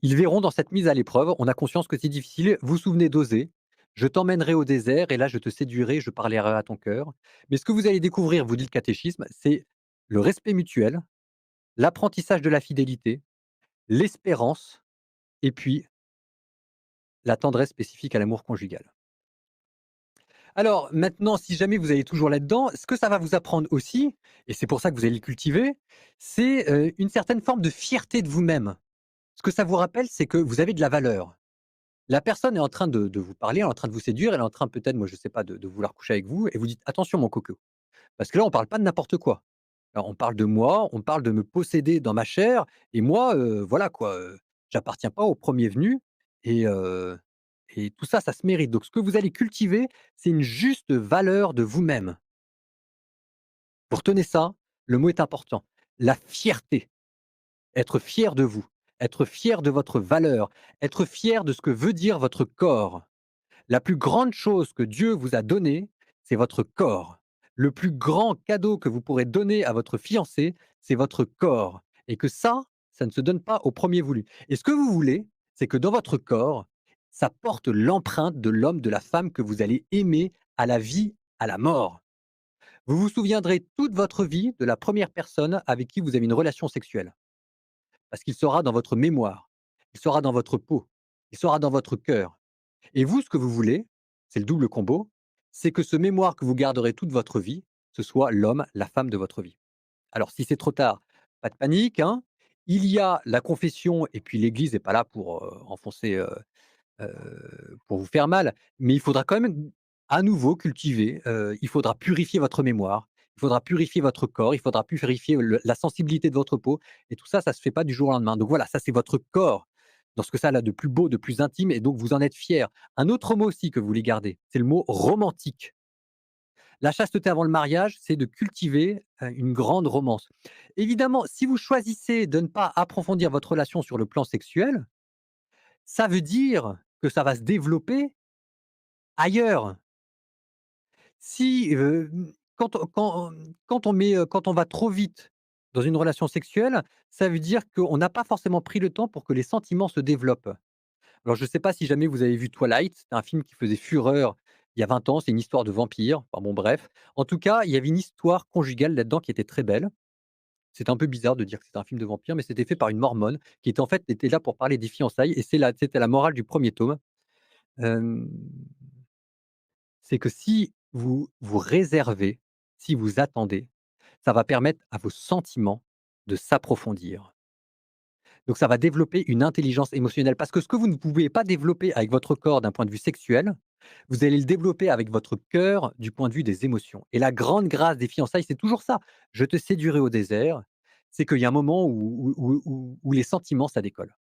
Ils verront dans cette mise à l'épreuve, on a conscience que c'est difficile. Vous vous souvenez d'Osée: «Je t'emmènerai au désert et là je te séduirai, je parlerai à ton cœur.» Mais ce que vous allez découvrir, vous dit le catéchisme, c'est le respect mutuel, l'apprentissage de la fidélité, l'espérance et puis la tendresse spécifique à l'amour conjugal. Alors maintenant, si jamais vous allez toujours là-dedans, ce que ça va vous apprendre aussi, et c'est pour ça que vous allez le cultiver, c'est, une certaine forme de fierté de vous-même. Ce que ça vous rappelle, c'est que vous avez de la valeur. La personne est en train de vous parler, elle est en train de vous séduire, elle est en train peut-être, moi je sais pas, de vouloir coucher avec vous et vous dites: «Attention mon coco». Parce que là, on parle pas de n'importe quoi. Alors on parle de moi, on parle de me posséder dans ma chair et moi, voilà quoi, j'appartiens pas au premier venu et tout ça, ça se mérite. Donc ce que vous allez cultiver, c'est une juste valeur de vous-même. Vous retenez ça, le mot est important. La fierté, être fier de vous, être fier de votre valeur, être fier de ce que veut dire votre corps. La plus grande chose que Dieu vous a donnée, c'est votre corps. Le plus grand cadeau que vous pourrez donner à votre fiancé, c'est votre corps. Et que ça ne se donne pas au premier voulu. Et ce que vous voulez, c'est que dans votre corps, ça porte l'empreinte de l'homme, de la femme que vous allez aimer à la vie, à la mort. Vous vous souviendrez toute votre vie de la première personne avec qui vous avez une relation sexuelle. Parce qu'il sera dans votre mémoire, il sera dans votre peau, il sera dans votre cœur. Et vous, ce que vous voulez, c'est le double combo, c'est que ce mémoire que vous garderez toute votre vie, ce soit l'homme, la femme de votre vie. Alors si c'est trop tard, pas de panique, hein. Il y a la confession et puis l'Église n'est pas là pour, enfoncer, pour vous faire mal, mais il faudra quand même à nouveau cultiver, il faudra purifier votre mémoire, il faudra purifier votre corps, il faudra purifier la sensibilité de votre peau et tout ça, ça se fait pas du jour au lendemain. Donc voilà, ça c'est votre corps, dans ce que ça a de plus beau, de plus intime et donc vous en êtes fiers. Un autre mot aussi que vous voulez garder, c'est le mot romantique. La chasteté avant le mariage, c'est de cultiver, une grande romance. Évidemment, si vous choisissez de ne pas approfondir votre relation sur le plan sexuel, ça veut dire que ça va se développer ailleurs. Si, quand on va trop vite dans une relation sexuelle, ça veut dire qu'on n'a pas forcément pris le temps pour que les sentiments se développent. Alors je ne sais pas si jamais vous avez vu Twilight, c'était un film qui faisait fureur il y a 20 ans, c'est une histoire de vampire, enfin bon bref. En tout cas, il y avait une histoire conjugale là-dedans qui était très belle. C'était un peu bizarre de dire que c'était un film de vampire, mais c'était fait par une mormone qui était en fait était là pour parler des fiançailles et c'était la morale du premier tome. Hem C'est que si vous vous réservez, si vous attendez, ça va permettre à vos sentiments de s'approfondir. Donc ça va développer une intelligence émotionnelle parce que ce que vous ne pouvez pas développer avec votre corps d'un point de vue sexuel, vous allez le développer avec votre cœur du point de vue des émotions. Et la grande grâce des fiançailles, c'est toujours ça. Je te séduirai au désert, c'est qu'il y a un moment où les sentiments, ça décolle.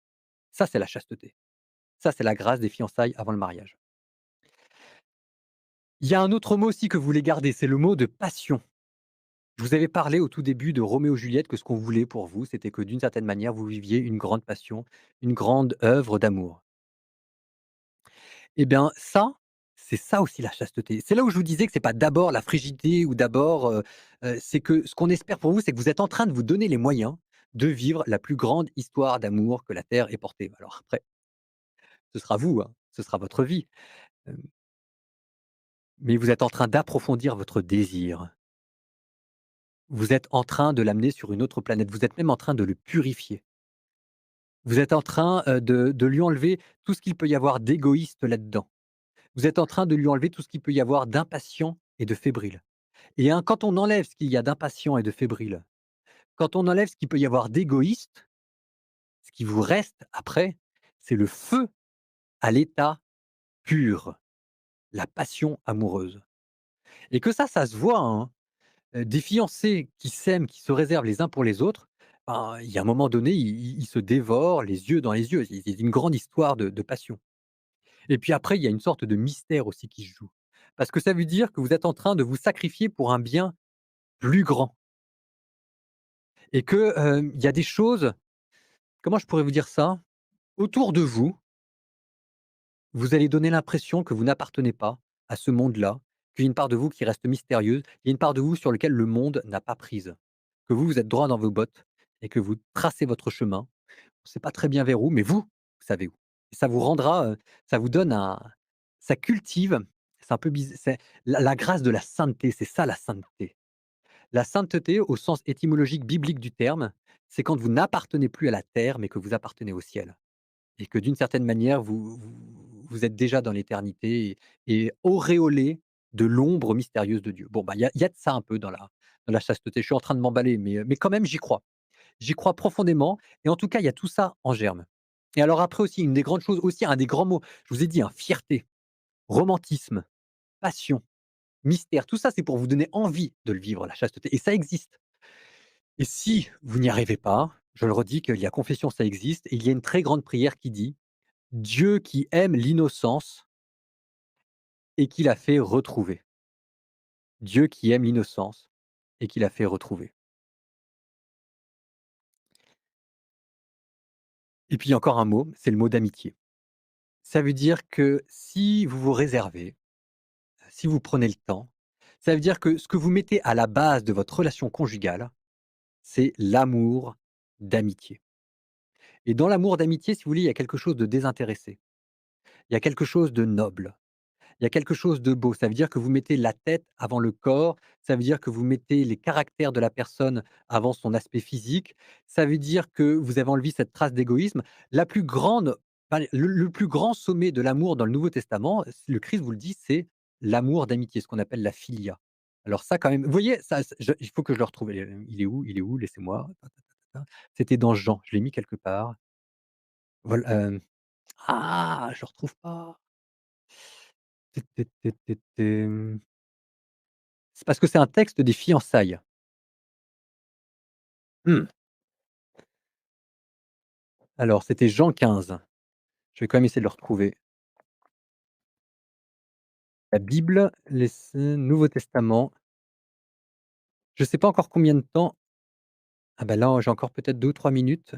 Ça, c'est la chasteté. Ça, c'est la grâce des fiançailles avant le mariage. Il y a un autre mot aussi que vous voulez garder, c'est le mot de passion. Je vous avais parlé au tout début de Roméo et Juliette, que ce qu'on voulait pour vous, c'était que d'une certaine manière, vous viviez une grande passion, une grande œuvre d'amour. Eh bien ça, c'est ça aussi la chasteté. C'est là où je vous disais que c'est pas d'abord la frigidité ou d'abord, c'est que ce qu'on espère pour vous, c'est que vous êtes en train de vous donner les moyens de vivre la plus grande histoire d'amour que la terre ait portée. Alors après, ce sera vous, hein, ce sera votre vie, hem, mais vous êtes en train d'approfondir votre désir. Vous êtes en train de l'amener sur une autre planète. Vous êtes même en train de le purifier. Vous êtes en train, de lui enlever tout ce qu'il peut y avoir d'égoïste là-dedans. Vous êtes en train de lui enlever tout ce qu'il peut y avoir d'impatient et de fébrile. Et hein, quand on enlève ce qu'il y a d'impatient et de fébrile, quand on enlève ce qu'il peut y avoir d'égoïste, ce qui vous reste après, c'est le feu à l'état pur, la passion amoureuse. Et que ça se voit, hein. Des fiancés qui s'aiment, qui se réservent les uns pour les autres, ben, il y a un moment donné, ils se dévorent les yeux dans les yeux. C'est une grande histoire de passion. Et puis après, il y a une sorte de mystère aussi qui se joue. Parce que ça veut dire que vous êtes en train de vous sacrifier pour un bien plus grand et que, il y a des choses, comment je pourrais vous dire ça? Autour de vous, vous allez donner l'impression que vous n'appartenez pas à ce monde-là, qu'il y a une part de vous qui reste mystérieuse, il y a une part de vous sur lequel le monde n'a pas prise. Que vous, vous êtes droit dans vos bottes et que vous tracez votre chemin. On ne sait pas très bien vers où, mais vous savez où. Et ça vous rendra, ça vous donne un ça cultive, c'est un peu bizarre, c'est la grâce de la sainteté, c'est ça la sainteté. La sainteté au sens étymologique biblique du terme, c'est quand vous n'appartenez plus à la terre, mais que vous appartenez au ciel. Et que d'une certaine manière, vous êtes déjà dans l'éternité et auréolés de l'ombre mystérieuse de Dieu. Bon, bah, il y a de ça un peu dans la chasteté. Je suis en train de m'emballer, mais quand même, j'y crois. J'y crois profondément et en tout cas, il y a tout ça en germe. Et alors après aussi, une des grandes choses aussi, un des grands mots, je vous ai dit, hein, fierté, romantisme, passion, mystère, tout ça, c'est pour vous donner envie de le vivre, la chasteté et ça existe. Et si vous n'y arrivez pas, je le redis qu'il y a confession, ça existe et il y a une très grande prière qui dit: «Dieu qui aime l'innocence et qui la fait retrouver». Dieu qui aime l'innocence et qui l'a fait retrouver. Et puis il y a encore un mot, c'est le mot d'amitié. Ça veut dire que si vous vous réservez, si vous prenez le temps, ça veut dire que ce que vous mettez à la base de votre relation conjugale, c'est l'amour d'amitié. Et dans l'amour d'amitié, si vous voulez, il y a quelque chose de désintéressé. Il y a quelque chose de noble. Il y a quelque chose de beau. Ça veut dire que vous mettez la tête avant le corps. Ça veut dire que vous mettez les caractères de la personne avant son aspect physique. Ça veut dire que vous avez enlevé cette trace d'égoïsme. La plus grande, enfin, le plus grand sommet de l'amour dans le Nouveau Testament, le Christ vous le dit, c'est l'amour d'amitié, ce qu'on appelle la philia. Alors ça, quand même, vous voyez, il faut que je le retrouve. Il est où? Il est où? Laissez-moi. C'était dans Jean. Je l'ai mis quelque part. Voilà. Je le retrouve pas. C'est parce que c'est un texte des fiançailles. Mmh. Alors, c'était Jean 15. Je vais quand même essayer de le retrouver. La Bible, Nouveau Testament. Je ne sais pas encore combien de temps. Ah bah, là, j'ai encore peut-être 2 ou 3 minutes.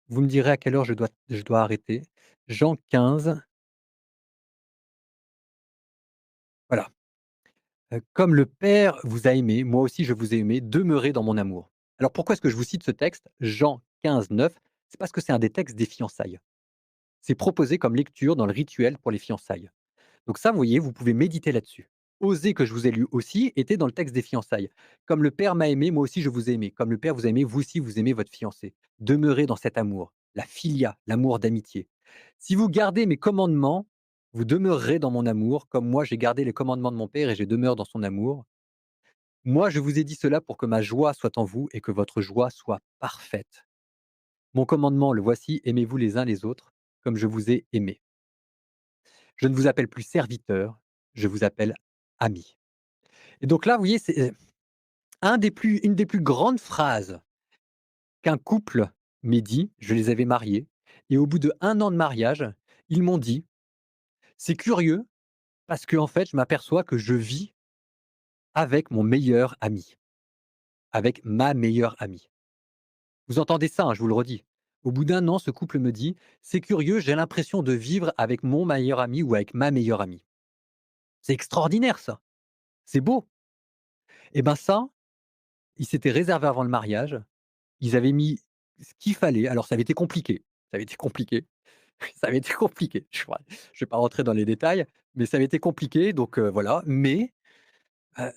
Vous me direz à quelle heure je dois arrêter. Jean 15, voilà. «Comme le Père vous a aimé, moi aussi je vous ai aimé, demeurez dans mon amour». Alors pourquoi est-ce que je vous cite ce texte? Jean 15, 9. C'est parce que c'est un des textes des fiançailles. C'est proposé comme lecture dans le rituel pour les fiançailles. Donc ça, vous voyez, vous pouvez méditer là-dessus. «Osez» que je vous ai lu aussi était dans le texte des fiançailles. «Comme le Père m'a aimé, moi aussi je vous ai aimé. Comme le Père vous a aimé, vous aussi vous aimez votre fiancé. Demeurez dans cet amour». La philia, l'amour d'amitié. «Si vous gardez mes commandements, vous demeurerez dans mon amour, comme moi j'ai gardé les commandements de mon Père et je demeure dans son amour. Moi je vous ai dit cela pour que ma joie soit en vous et que votre joie soit parfaite. Mon commandement, le voici, aimez-vous les uns les autres, comme je vous ai aimé. Je ne vous appelle plus serviteur, je vous appelle ami». Et donc là, vous voyez, c'est, une des plus grandes phrases qu'un couple m'ait dit. Je les avais mariés et au bout d'1 an de mariage, ils m'ont dit: «C'est curieux parce qu'en fait, je m'aperçois que je vis avec mon meilleur ami, avec ma meilleure amie». Vous entendez ça, hein, je vous le redis. Au bout d'1 an, ce couple me dit: «C'est curieux, j'ai l'impression de vivre avec mon meilleur ami ou avec ma meilleure amie». C'est extraordinaire ça, c'est beau. Et ben ça, ils s'étaient réservés avant le mariage. Ils avaient mis ce qu'il fallait. Alors ça avait été compliqué, ça avait été compliqué, ça avait été compliqué. Je vais pas rentrer dans les détails, mais ça avait été compliqué donc voilà. Mais heu,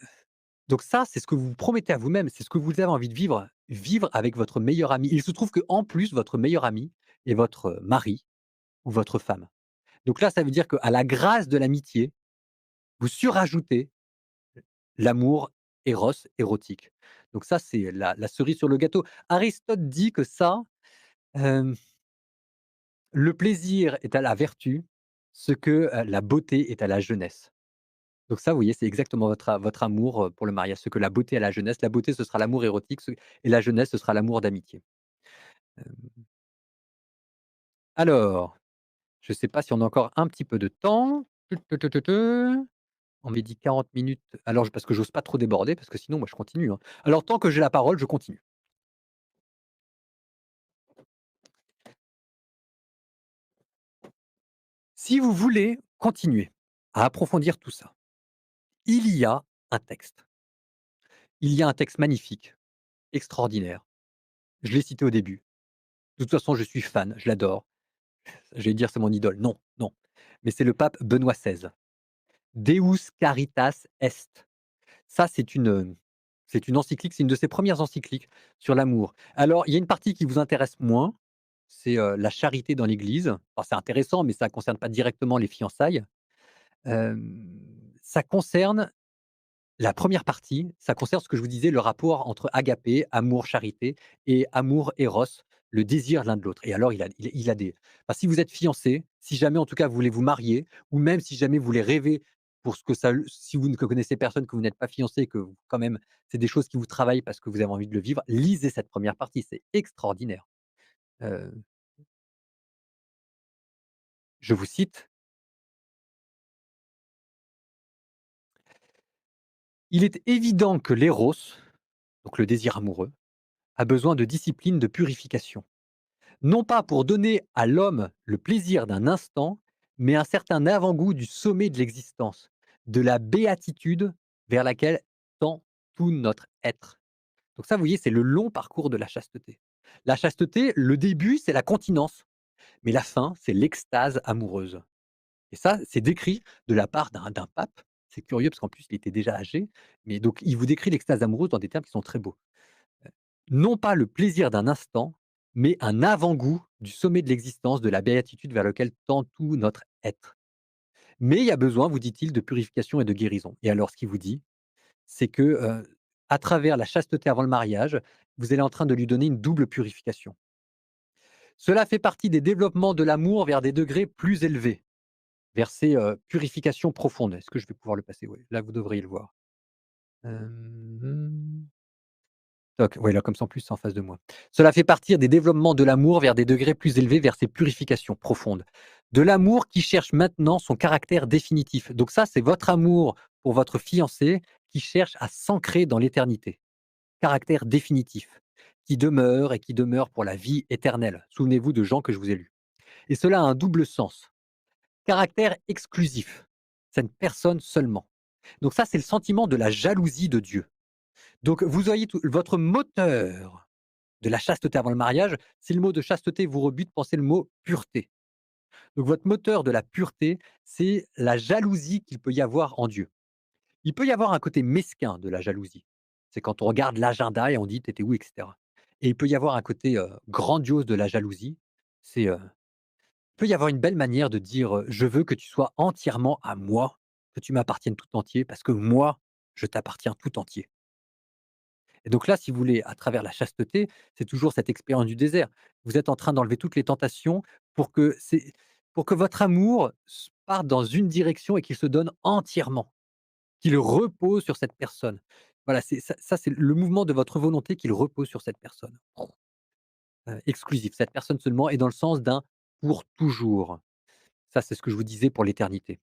donc ça, c'est ce que vous vous promettez à vous-même, c'est ce que vous avez envie de vivre, vivre avec votre meilleur ami. Il se trouve qu'en plus, votre meilleur ami est votre mari ou votre femme. Donc là, ça veut dire qu'à la grâce de l'amitié, vous surajoutez l'amour éros, érotique. Donc ça, c'est la cerise sur le gâteau. Aristote dit que ça, hem le plaisir est à la vertu, ce que, la beauté est à la jeunesse. Donc ça, vous voyez, c'est exactement votre amour, pour le mariage. Ce que la beauté est à la jeunesse. La beauté, ce sera l'amour érotique, et la jeunesse, ce sera l'amour d'amitié. Alors, je ne sais pas si on a encore un petit peu de temps. On m'a dit 40 minutes. Alors parce que j'ose pas trop déborder, parce que sinon moi je continue, hein. Alors tant que j'ai la parole, je continue. Si vous voulez continuer à approfondir tout ça, il y a un texte. Il y a un texte magnifique, extraordinaire. Je l'ai cité au début. De toute façon, je suis fan, je l'adore. J'allais dire c'est mon idole. Non, non. Mais c'est le pape Benoît XVI. Deus caritas est. Ça, c'est une encyclique, c'est une de ses premières encycliques sur l'amour. Alors, il y a une partie qui vous intéresse moins, c'est, la charité dans l'Église. Alors c'est intéressant, mais ça ne concerne pas directement les fiançailles. Ça concerne la première partie, ça concerne ce que je vous disais, le rapport entre agapé, amour, charité, et amour, éros, le désir l'un de l'autre. Et alors, il a des, enfin, si vous êtes fiancé, si jamais en tout cas vous voulez vous marier, ou même si jamais vous voulez rêver pour ce que ça, si vous ne connaissez personne, que vous n'êtes pas fiancé, que quand même c'est des choses qui vous travaillent parce que vous avez envie de le vivre, lisez cette première partie, c'est extraordinaire. Heu, je vous cite: «Il est évident que l'éros», donc le désir amoureux, a besoin de discipline, de purification. Non pas pour donner à l'homme le plaisir d'un instant, mais un certain avant-goût du sommet de l'existence, de la béatitude vers laquelle tend tout notre être. Donc ça, vous voyez, c'est le long parcours de la chasteté. La chasteté, le début, c'est la continence, mais la fin, c'est l'extase amoureuse. Et ça, c'est décrit de la part d'un pape. C'est curieux parce qu'en plus, il était déjà âgé, mais donc il vous décrit l'extase amoureuse dans des termes qui sont très beaux. Non pas le plaisir d'un instant, mais un avant-goût du sommet de l'existence, de la béatitude vers lequel tend tout notre être. Mais il y a besoin, vous dit-il, de purification et de guérison. Et alors, ce qu'il vous dit, c'est que, à travers la chasteté avant le mariage, vous allez en train de lui donner une double purification. Cela fait partie des développements de l'amour vers des degrés plus élevés, vers ces, purifications profondes. Est-ce que je vais pouvoir le passer? Oui, là, vous devriez le voir. Hem Toc, ouais, là, comme ça, en plus, c'est en face de moi. Cela fait partir des développements de l'amour vers des degrés plus élevés, vers ces purifications profondes. De l'amour qui cherche maintenant son caractère définitif. Donc ça, c'est votre amour pour votre fiancé qui cherche à s'ancrer dans l'éternité. Caractère définitif, qui demeure et qui demeure pour la vie éternelle. Souvenez-vous de Jean que je vous ai lu. Et cela a un double sens. Caractère exclusif. Cette personne seulement. Donc ça, c'est le sentiment de la jalousie de Dieu. Donc vous voyez tout, votre moteur de la chasteté avant le mariage, si le mot de chasteté vous rebute, pensez le mot pureté. Donc votre moteur de la pureté, c'est la jalousie qu'il peut y avoir en Dieu. Il peut y avoir un côté mesquin de la jalousie. C'est quand on regarde l'agenda et on dit: «Tu où?» et cetera. Et il peut y avoir un côté, grandiose de la jalousie. C'est, il peut y avoir une belle manière de dire, «Je veux que tu sois entièrement à moi, que tu m'appartiennes tout entier parce que moi, je t'appartiens tout entier». Et donc là, si vous voulez, à travers la chasteté, c'est toujours cette expérience du désert. Vous êtes en train d'enlever toutes les tentations pour que pour que votre amour parte dans une direction et qu'il se donne entièrement, qu'il repose sur cette personne. Voilà, c'est ça, c'est le mouvement de votre volonté qu'il repose sur cette personne. Exclusif, cette personne seulement est dans le sens d'un pour toujours. Ça, c'est ce que je vous disais pour l'éternité.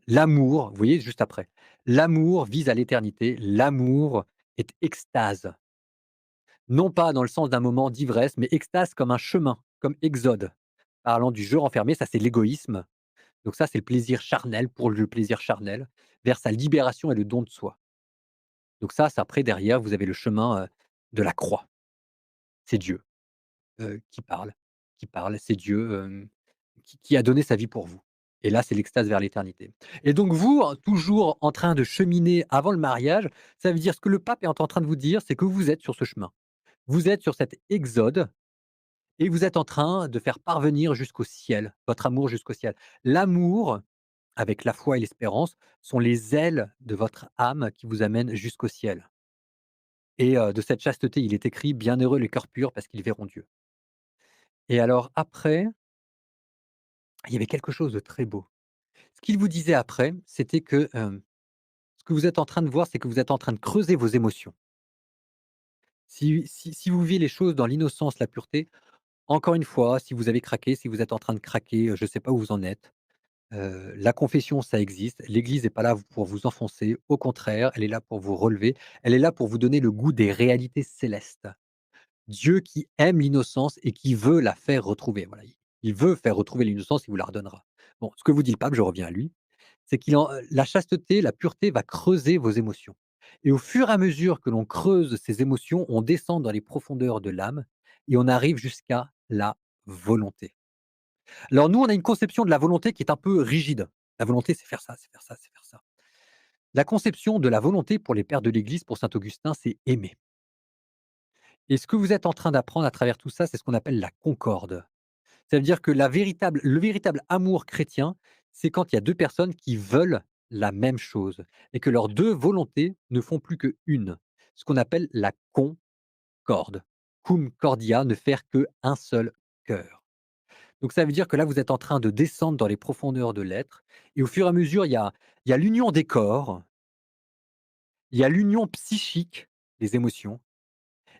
L'amour, vous voyez juste après, l'amour vise à l'éternité, l'amour est extase. Non pas dans le sens d'un moment d'ivresse, mais extase comme un chemin, comme exode. Parlant du jeu renfermé, ça c'est l'égoïsme. Donc ça, c'est le plaisir charnel pour le plaisir charnel, vers sa libération et le don de soi. Donc ça, c'est après derrière, vous avez le chemin, de la croix. C'est Dieu, qui parle, c'est Dieu, qui a donné sa vie pour vous. Et là, c'est l'extase vers l'éternité. Et donc vous, toujours en train de cheminer avant le mariage, ça veut dire ce que le pape est en train de vous dire, c'est que vous êtes sur ce chemin. Vous êtes sur cet exode. Et vous êtes en train de faire parvenir jusqu'au ciel, votre amour jusqu'au ciel. L'amour, avec la foi et l'espérance, sont les ailes de votre âme qui vous amènent jusqu'au ciel. Et de cette chasteté, il est écrit: «Bienheureux les cœurs purs parce qu'ils verront Dieu». Et alors après, il y avait quelque chose de très beau. Ce qu'il vous disait après, c'était que, ce que vous êtes en train de voir, c'est que vous êtes en train de creuser vos émotions. Si vous vivez les choses dans l'innocence, la pureté, encore une fois, si vous avez craqué, si vous êtes en train de craquer, je ne sais pas où vous en êtes. La confession, ça existe. L'Église n'est pas là pour vous enfoncer. Au contraire, elle est là pour vous relever. Elle est là pour vous donner le goût des réalités célestes. Dieu qui aime l'innocence et qui veut la faire retrouver. Voilà, il veut faire retrouver l'innocence, il vous la redonnera. Bon, ce que vous dit le pape, je reviens à lui, c'est la chasteté, la pureté va creuser vos émotions. Et au fur et à mesure que l'on creuse ces émotions, on descend dans les profondeurs de l'âme et on arrive jusqu'à la volonté. Alors nous, on a une conception de la volonté qui est un peu rigide. La volonté, c'est faire ça, c'est faire ça, c'est faire ça. La conception de la volonté pour les pères de l'Église, pour saint Augustin, c'est aimer. Et ce que vous êtes en train d'apprendre à travers tout ça, c'est ce qu'on appelle la concorde. Ça veut dire que le véritable amour chrétien, c'est quand il y a 2 personnes qui veulent la même chose et que leurs 2 volontés ne font plus qu'1. Ce qu'on appelle la concorde. Cum cordia, ne faire qu'un seul cœur. Donc ça veut dire que là, vous êtes en train de descendre dans les profondeurs de l'être et au fur et à mesure, il y a l'union des corps, il y a l'union psychique, les émotions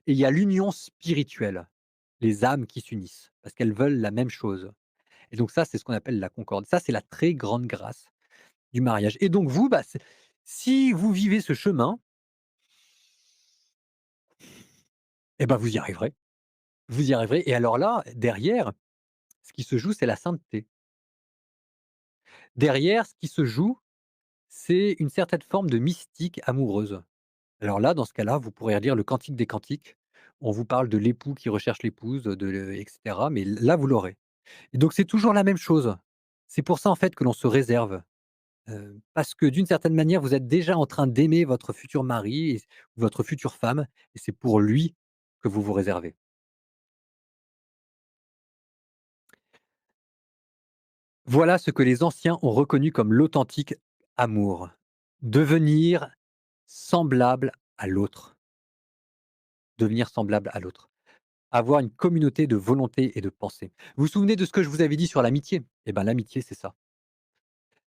et il y a l'union spirituelle, les âmes qui s'unissent parce qu'elles veulent la même chose. Et donc ça, c'est ce qu'on appelle la concorde. Ça, c'est la très grande grâce du mariage. Et donc vous, bah, si vous vivez ce chemin, et ben, vous y arriverez. Vous y arriverez et alors là, derrière, ce qui se joue, c'est la sainteté. Derrière, ce qui se joue, c'est une certaine forme de mystique amoureuse. Alors là, dans ce cas-là, vous pourrez lire le Cantique des Cantiques. On vous parle de l'époux qui recherche l'épouse, de le et cetera, mais là, vous l'aurez et donc c'est toujours la même chose. C'est pour ça, en fait, que l'on se réserve, parce que d'une certaine manière, vous êtes déjà en train d'aimer votre futur mari et votre future femme et c'est pour lui que vous vous réservez. Voilà ce que les anciens ont reconnu comme l'authentique amour. Devenir semblable à l'autre, devenir semblable à l'autre. Avoir une communauté de volonté et de pensée. Vous vous souvenez de ce que je vous avais dit sur l'amitié? Eh ben, l'amitié, c'est ça.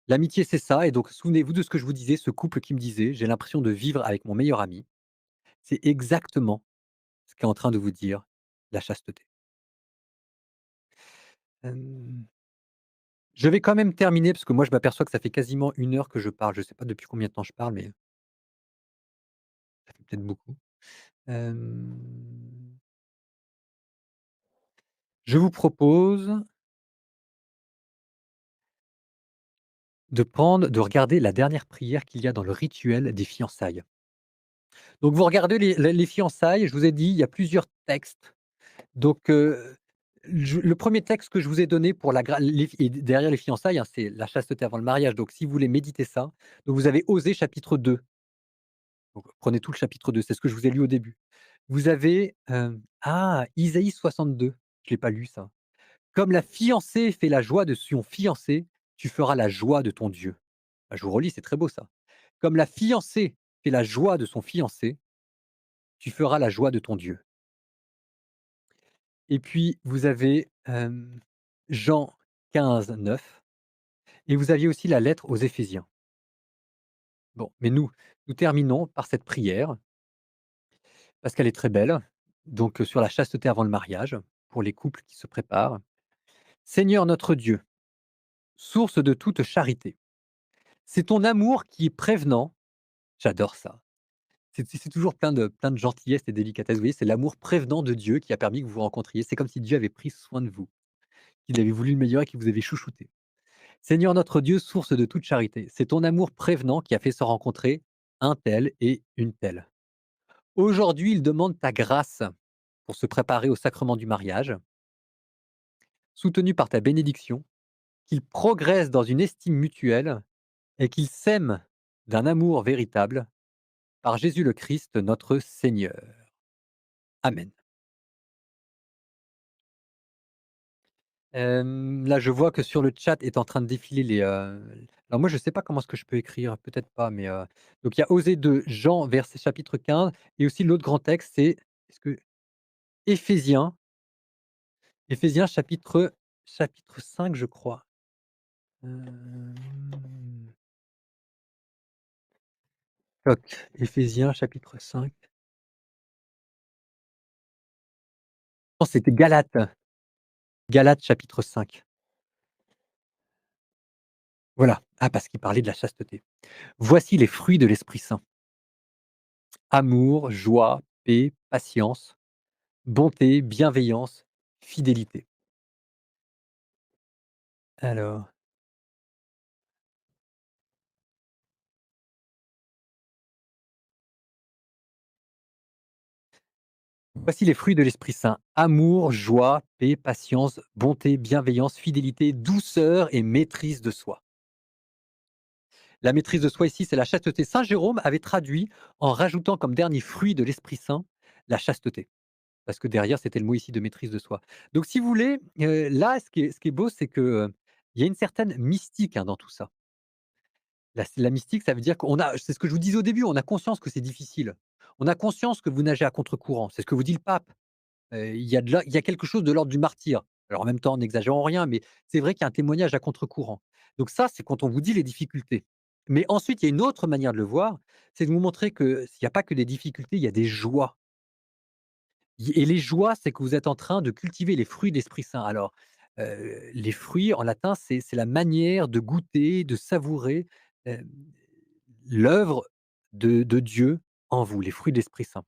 L'amitié, c'est ça et donc souvenez-vous de ce que je vous disais, ce couple qui me disait: «J'ai l'impression de vivre avec mon meilleur ami». C'est exactement ce qu'est en train de vous dire la chasteté. Hem, je vais quand même terminer parce que moi, je m'aperçois que ça fait quasiment 1 heure que je parle. Je ne sais pas depuis combien de temps je parle, mais ça fait peut-être beaucoup. Hem, je vous propose de regarder la dernière prière qu'il y a dans le rituel des fiançailles. Donc vous regardez les fiançailles, je vous ai dit, il y a plusieurs textes. Donc je le premier texte que je vous ai donné pour la gra les et derrière les fiançailles, hein, c'est la chasteté avant le mariage. Donc si vous voulez méditer ça, donc vous avez Osée chapitre 2. Donc prenez tout le chapitre 2, c'est ce que je vous ai lu au début. Vous avez, Isaïe 62, je l'ai pas lu ça. «Comme la fiancée fait la joie de son fiancé, tu feras la joie de ton Dieu». Bah, je vous relis, c'est très beau ça. «Comme la fiancée fait la joie de son fiancé, tu feras la joie de ton Dieu». Et puis vous avez, Jean 15:9 et vous aviez aussi la lettre aux Éphésiens. Bon, mais nous terminons par cette prière parce qu'elle est très belle, donc sur la chasteté avant le mariage, pour les couples qui se préparent. «Seigneur notre Dieu, source de toute charité, c'est ton amour qui est prévenant». J'adore ça. C'est toujours plein de gentillesse et délicatesse. Vous voyez, c'est l'amour prévenant de Dieu qui a permis que vous vous rencontriez. C'est comme si Dieu avait pris soin de vous, qu'il avait voulu le meilleur et qu'il vous avait chouchouté. Seigneur notre Dieu, source de toute charité, c'est ton amour prévenant qui a fait se rencontrer un tel et une telle. Aujourd'hui, ils demandent ta grâce pour se préparer au sacrement du mariage, soutenu par ta bénédiction, qu'ils progressent dans une estime mutuelle et qu'ils s'aiment d'un amour véritable par Jésus le Christ, notre Seigneur. Amen. Là, je vois que sur le chat est en train de défiler alors moi, je ne sais pas comment est-ce que je peux écrire, peut-être pas, mais donc il y a Osée 2, Jean verset chapitre 15 et aussi l'autre grand texte, c'est est-ce que Éphésiens, Éphésiens chapitre 5, je crois. Hem, toc, Éphésiens chapitre 5. Non, c'était Galates, Galates chapitre 5. Voilà. Ah, parce qu'il parlait de la chasteté. Voici les fruits de l'Esprit Saint: amour, joie, paix, patience, bonté, bienveillance, fidélité. Alors, voici les fruits de l'Esprit Saint: amour, joie, paix, patience, bonté, bienveillance, fidélité, douceur et maîtrise de soi. La maîtrise de soi ici, c'est la chasteté. Saint Jérôme avait traduit en rajoutant comme dernier fruit de l'Esprit Saint la chasteté. Parce que derrière, c'était le mot ici de maîtrise de soi. Donc si vous voulez, là, ce qui est beau, c'est que, il y a une certaine mystique, hein, dans tout ça. La mystique, ça veut dire qu'on a c'est ce que je vous disais au début, on a conscience que c'est difficile. On a conscience que vous nagez à contre-courant. C'est ce que vous dit le pape. Il y a quelque chose de l'ordre du martyre. Alors en même temps, n'exagérons rien, mais c'est vrai qu'il y a un témoignage à contre-courant. Donc ça, c'est quand on vous dit les difficultés. Mais ensuite, il y a une autre manière de le voir, c'est de vous montrer que s'il n'y a pas que des difficultés, il y a des joies. Et les joies, c'est que vous êtes en train de cultiver les fruits de l'Esprit Saint. Alors, les fruits en latin, c'est la manière de goûter, de savourer, hem, l'œuvre de Dieu en vous, les fruits de l'Esprit Saint.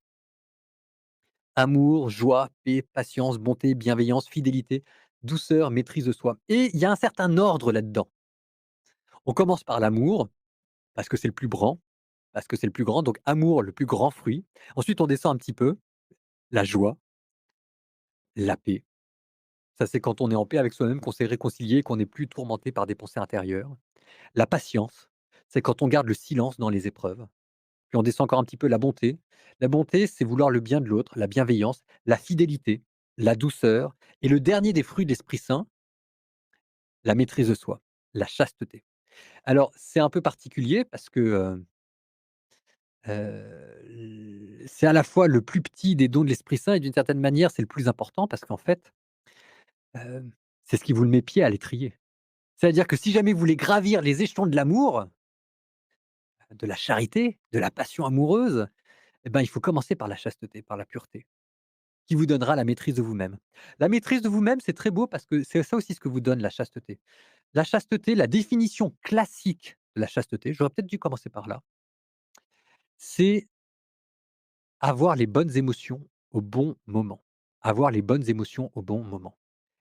Amour, joie, paix, patience, bonté, bienveillance, fidélité, douceur, maîtrise de soi. Et il y a un certain ordre là-dedans. On commence par l'amour, parce que c'est le plus grand, donc amour, le plus grand fruit. Ensuite, on descend un petit peu, la joie, la paix. Ça, c'est quand on est en paix avec soi-même, qu'on s'est réconcilié, qu'on n'est plus tourmenté par des pensées intérieures. La patience, c'est quand on garde le silence dans les épreuves. Puis on descend encore un petit peu la bonté. La bonté, c'est vouloir le bien de l'autre, la bienveillance, la fidélité, la douceur. Et le dernier des fruits de l'Esprit Saint, la maîtrise de soi, la chasteté. Alors, c'est un peu particulier parce que c'est à la fois le plus petit des dons de l'Esprit Saint et d'une certaine manière, c'est le plus important parce qu'en fait, euh, c'est ce qui vous le met pied à l'étrier. C'est-à-dire que si jamais vous voulez gravir les échelons de l'amour, de la charité, de la passion amoureuse, eh ben, il faut commencer par la chasteté, par la pureté, qui vous donnera la maîtrise de vous-même. La maîtrise de vous-même, c'est très beau parce que c'est ça aussi ce que vous donne la chasteté. La chasteté, la définition classique de la chasteté, j'aurais peut-être dû commencer par là, c'est avoir les bonnes émotions au bon moment. Avoir les bonnes émotions au bon moment.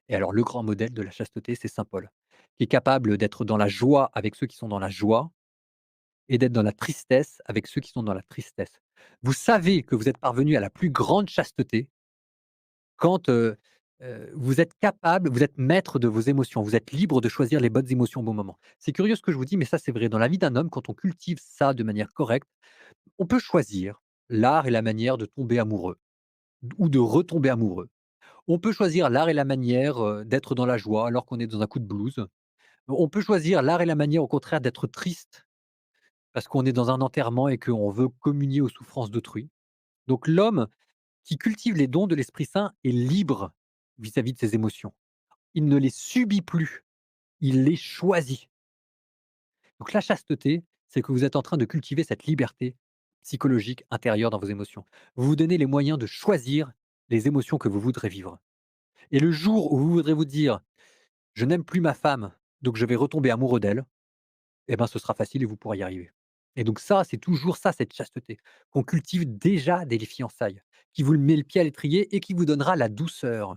Et alors, le grand modèle de la chasteté, c'est saint Paul, qui est capable d'être dans la joie avec ceux qui sont dans la joie et d'être dans la tristesse avec ceux qui sont dans la tristesse. Vous savez que vous êtes parvenu à la plus grande chasteté quand, vous êtes capable, vous êtes maître de vos émotions, vous êtes libre de choisir les bonnes émotions au bon moment. C'est curieux ce que je vous dis, mais ça, c'est vrai. Dans la vie d'un homme, quand on cultive ça de manière correcte, on peut choisir l'art et la manière de tomber amoureux ou de retomber amoureux. On peut choisir l'art et la manière, d'être dans la joie alors qu'on est dans un coup de blues. On peut choisir l'art et la manière, au contraire, d'être triste parce qu'on est dans un enterrement et qu'on veut communier aux souffrances d'autrui. Donc l'homme qui cultive les dons de l'Esprit Saint est libre vis-à-vis de ses émotions. Il ne les subit plus, il les choisit. Donc la chasteté, c'est que vous êtes en train de cultiver cette liberté psychologique intérieure dans vos émotions. Vous vous donnez les moyens de choisir les émotions que vous voudrez vivre. Et le jour où vous voudrez vous dire: «Je n'aime plus ma femme, donc je vais retomber amoureux d'elle», eh ben, ce sera facile et vous pourrez y arriver. Et donc ça, c'est toujours ça, cette chasteté, qu'on cultive déjà dès les fiançailles, qui vous le met le pied à l'étrier et qui vous donnera la douceur.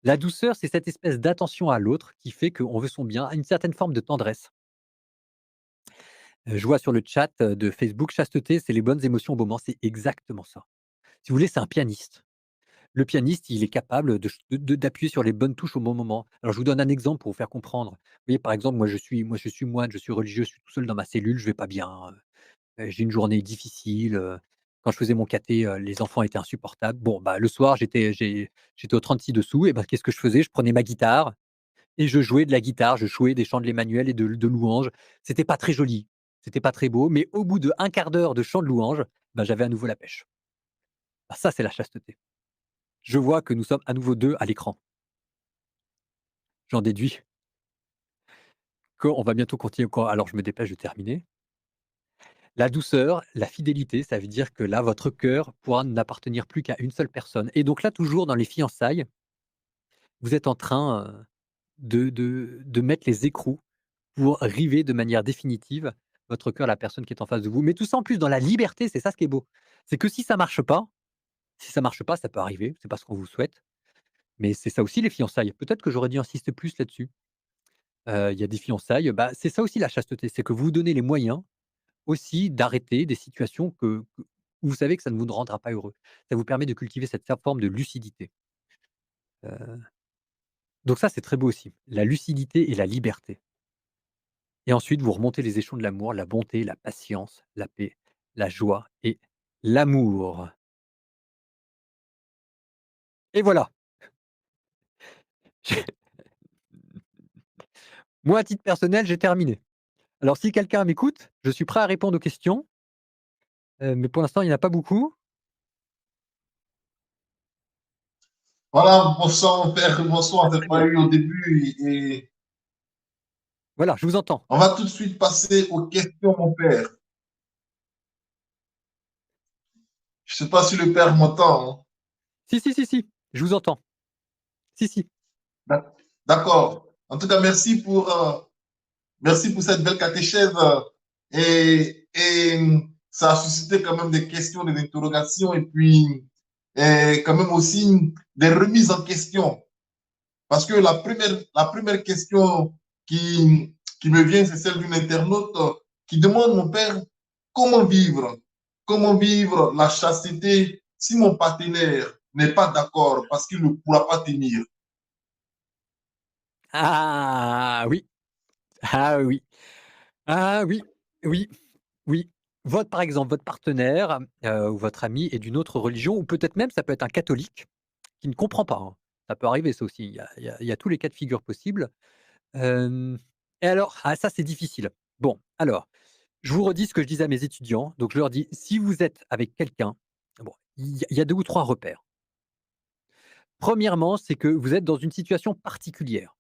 La douceur, c'est cette espèce d'attention à l'autre qui fait qu'on veut son bien, une certaine forme de tendresse. Je vois sur le chat, de Facebook, chasteté, c'est les bonnes émotions au bon moment, c'est exactement ça. Si vous voulez, c'est un pianiste. Le pianiste, il est capable d'appuyer sur les bonnes touches au bon moment. Alors je vous donne un exemple pour vous faire comprendre. Vous voyez, par exemple, moi je suis moine, je suis religieux, je suis tout seul dans ma cellule, je vais pas bien, j'ai une journée difficile, quand je faisais mon caté, les enfants étaient insupportables. Bon, bah, le soir, j'étais au 36 dessous et bah, qu'est-ce que je faisais? Je prenais ma guitare et je jouais de la guitare, je jouais des chants de l'Emmanuel et de louanges. C'était pas très joli, c'était pas très beau, mais au bout de un quart d'heure de chant de louanges, bah, j'avais à nouveau la pêche. Bah, ça, c'est la chasteté. Je vois que nous sommes à nouveau 2 à l'écran. J'en déduis qu'on va bientôt continuer quoi, alors je me dépêche de terminer. La douceur, la fidélité, ça veut dire que là, votre cœur pourra n'appartenir plus qu'à une seule personne et donc là, toujours dans les fiançailles, vous êtes en train, de mettre les écrous pour river de manière définitive votre cœur à la personne qui est en face de vous. Mais tout ça en plus dans la liberté, c'est ça ce qui est beau. C'est que si ça marche pas, ça peut arriver, c'est pas ce qu'on vous souhaite, mais c'est ça aussi les fiançailles. Peut-être que j'aurais dû insister plus là-dessus. Il y a des fiançailles, bah, c'est ça aussi la chasteté, c'est que vous vous donnez les moyens aussi d'arrêter des situations où vous savez que ça ne vous rendra pas heureux. Ça vous permet de cultiver cette forme de lucidité. Heu, donc ça, c'est très beau aussi, la lucidité et la liberté. Et ensuite, vous remontez les échelons de l'amour, la bonté, la patience, la paix, la joie et l'amour. Et voilà. J'ai moi, à titre personnel, j'ai terminé. Alors si quelqu'un m'écoute, je suis prêt à répondre aux questions, mais pour l'instant, il n'y en a pas beaucoup. Voilà, bonsoir, père, bonsoir, Ah, c'est très pas bien. eu au début. Et Voilà, je vous entends. on va tout de suite passer aux questions, mon père. Je sais pas si le père m'entend, hein. Si, si, si, si, je vous entends. Si, si. D'accord. En tout cas, merci pour cette belle catéchèse. Et ça a suscité quand même des questions, des interrogations. Et puis, et quand même aussi des remises en question. Parce que la première question qui me vient, c'est celle d'une internaute qui demande, mon père, comment vivre? Comment vivre la chasteté si mon partenaire n'est pas d'accord parce qu'il ne pourra pas tenir? Ah oui, ah oui, ah oui, oui, oui. Par exemple, votre partenaire, ou votre ami est d'une autre religion ou peut-être même ça peut être un catholique qui ne comprend pas, hein. Ça peut arriver ça aussi, il y a tous les cas de figure possibles. Hem et alors ça c'est difficile. Bon, alors, je vous redis ce que je disais à mes étudiants, donc je leur dis: «Si vous êtes avec quelqu'un», bon, il y a 2 ou 3 repères. Premièrement, c'est que vous êtes dans une situation particulière.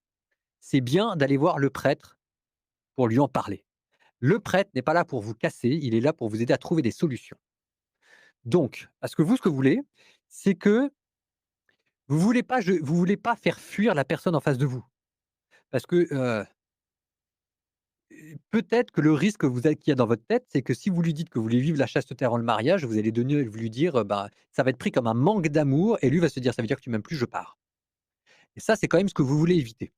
C'est bien d'aller voir le prêtre pour lui en parler. Le prêtre n'est pas là pour vous casser, il est là pour vous aider à trouver des solutions. Donc, parce que vous, ce que vous voulez, c'est que vous voulez pas faire fuir la personne en face de vous. Parce que, peut-être que le risque que vous a qu'il y a dans votre tête, c'est que si vous lui dites que vous voulez vivre la chasteté avant le mariage, vous allez vous lui dire, bah, ça va être pris comme un manque d'amour et lui va se dire: «Ça veut dire que tu m'aimes plus, je pars». Et ça, c'est quand même ce que vous voulez éviter.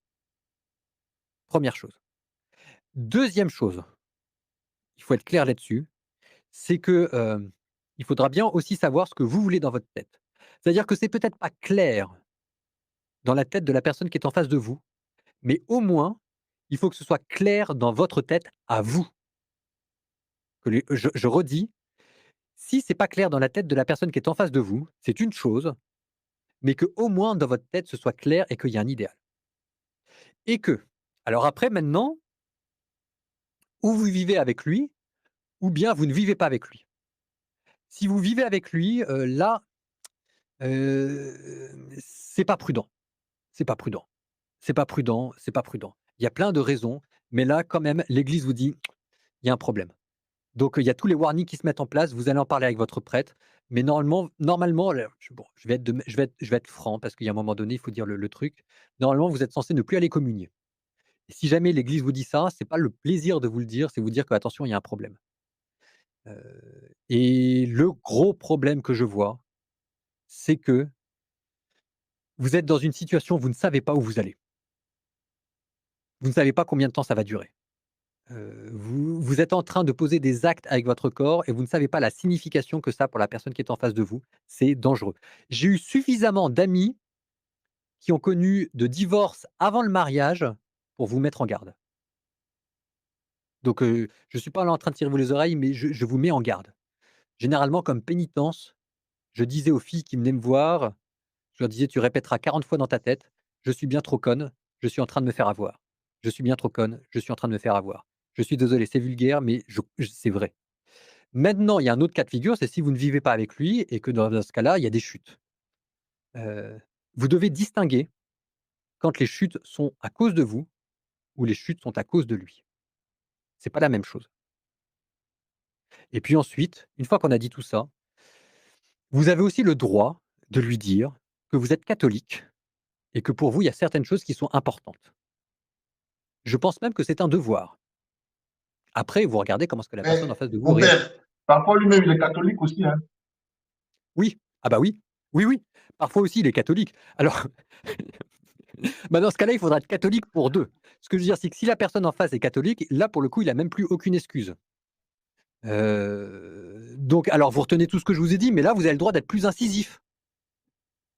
Première chose. Deuxième chose, il faut être clair là-dessus, c'est que, il faudra bien aussi savoir ce que vous voulez dans votre tête. C'est-à-dire que c'est peut-être pas clair dans la tête de la personne qui est en face de vous, mais au moins, il faut que ce soit clair dans votre tête à vous. Que les je redis, si c'est pas clair dans la tête de la personne qui est en face de vous, c'est une chose, mais que au moins dans votre tête, ce soit clair et qu'il y a un idéal. Et que alors après maintenant, ou vous vivez avec lui, ou bien vous ne vivez pas avec lui. Si vous vivez avec lui, là, c'est pas prudent, c'est pas prudent, c'est pas prudent, c'est pas prudent. Il y a plein de raisons, mais là quand même l'église vous dit: «Il y a un problème». Donc, il y a tous les warnings qui se mettent en place, vous allez en parler avec votre prêtre, mais normalement, le je bon, je vais être franc parce qu'il y a un moment donné, il faut dire le truc. Normalement, vous êtes censé ne plus aller communier et si jamais l'église vous dit ça, c'est pas le plaisir de vous le dire, c'est vous dire que attention, il y a un problème. Et le gros problème que je vois, c'est que vous êtes dans une situation où vous ne savez pas où vous allez. Vous ne savez pas combien de temps ça va durer. Vous êtes en train de poser des actes avec votre corps et vous ne savez pas la signification que ça a pour la personne qui est en face de vous. C'est dangereux. J'ai eu suffisamment d'amis qui ont connu de divorces avant le mariage pour vous mettre en garde. Donc, je ne suis pas là en train de tirer vous les oreilles, mais je vous mets en garde. Généralement, comme pénitence, je disais aux filles qui venaient me voir, je leur disais: «Tu répéteras 40 fois dans ta tête: "Je suis bien trop conne, je suis en train de me faire avoir. Je suis bien trop conne, je suis en train de me faire avoir. Je suis désolé, c'est vulgaire, mais c'est vrai"». Maintenant, il y a un autre cas de figure, c'est si vous ne vivez pas avec lui et que dans ce cas-là, il y a des chutes. Heu, Vous devez distinguer quand les chutes sont à cause de vous ou les chutes sont à cause de lui. C'est pas la même chose. Et puis ensuite, une fois qu'on a dit tout ça, vous avez aussi le droit de lui dire que vous êtes catholique et que pour vous, il y a certaines choses qui sont importantes. Je pense même que c'est un devoir. Après, vous regardez comment est-ce que la personne en Mais face de vous mon réagit. père, parfois lui-même, il est catholique aussi, hein. Oui, ah bah oui, oui, oui. Parfois aussi, il est catholique. Alors, bah, dans ce cas-là, il faudra être catholique pour 2. Ce que je veux dire, c'est que si la personne en face est catholique, là, pour le coup, il a même plus aucune excuse. Donc alors vous retenez tout ce que je vous ai dit, mais là, vous avez le droit d'être plus incisif.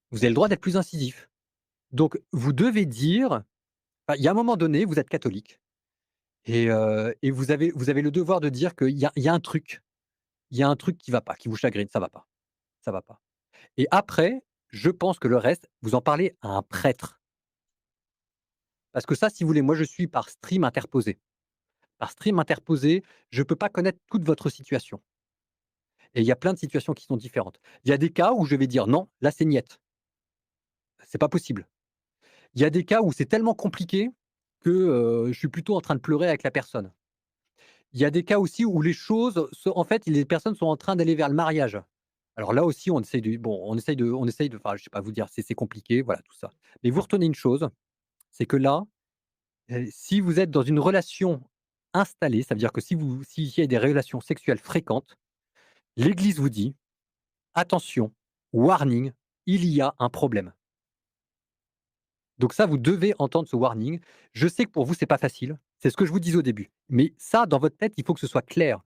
Vous avez le droit d'être plus incisif. Donc vous devez dire il y a un moment donné, vous êtes catholique et vous avez le devoir de dire qu'il y a un truc. Il y a un truc qui va pas, qui vous chagrine, ça va pas, ça va pas. Et après, je pense que le reste, vous en parlez à un prêtre. Parce que ça, si vous voulez, moi je suis par stream interposé. Par stream interposé, je peux pas connaître toute votre situation et il y a plein de situations qui sont différentes. Il y a des cas où je vais dire: «Non, là c'est niet, c'est pas possible». Il y a des cas où c'est tellement compliqué que, je suis plutôt en train de pleurer avec la personne. Il y a des cas aussi où les choses se en fait, les personnes sont en train d'aller vers le mariage. Alors là aussi, on essaye de enfin, je sais pas vous dire, c'est compliqué, voilà, tout ça. Mais vous retenez une chose, c'est que là, si vous êtes dans une relation installée, ça veut dire que s'il y a des relations sexuelles fréquentes, l'Église vous dit: «Attention, warning, il y a un problème. Donc ça, vous devez entendre ce warning. Je sais que pour vous, c'est pas facile. C'est ce que je vous disais au début. Mais ça, dans votre tête, il faut que ce soit clair.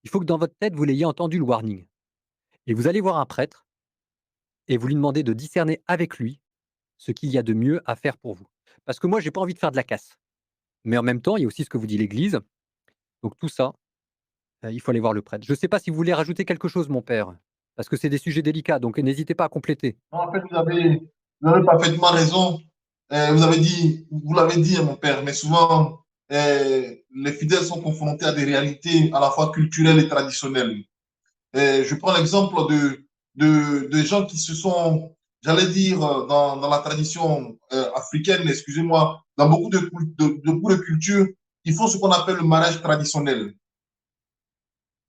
Il faut que dans votre tête, vous l'ayez entendu le warning. Et vous allez voir un prêtre et vous lui demandez de discerner avec lui ce qu'il y a de mieux à faire pour vous. Parce que moi, j'ai pas envie de faire de la casse. Mais en même temps, il y a aussi ce que vous dit l'Église. Donc tout ça, il faut aller voir le prêtre. Je ne sais pas si vous voulez rajouter quelque chose, mon père, parce que c'est des sujets délicats, donc n'hésitez pas à compléter. Non, en fait, vous avez parfaitement raison. Vous l'avez dit, mon père, mais souvent, les fidèles sont confrontés à des réalités à la fois culturelles et traditionnelles. Je prends l'exemple de gens qui se sont, j'allais dire, dans la tradition africaine, excusez-moi, dans beaucoup de cultures, ils font ce qu'on appelle le mariage traditionnel.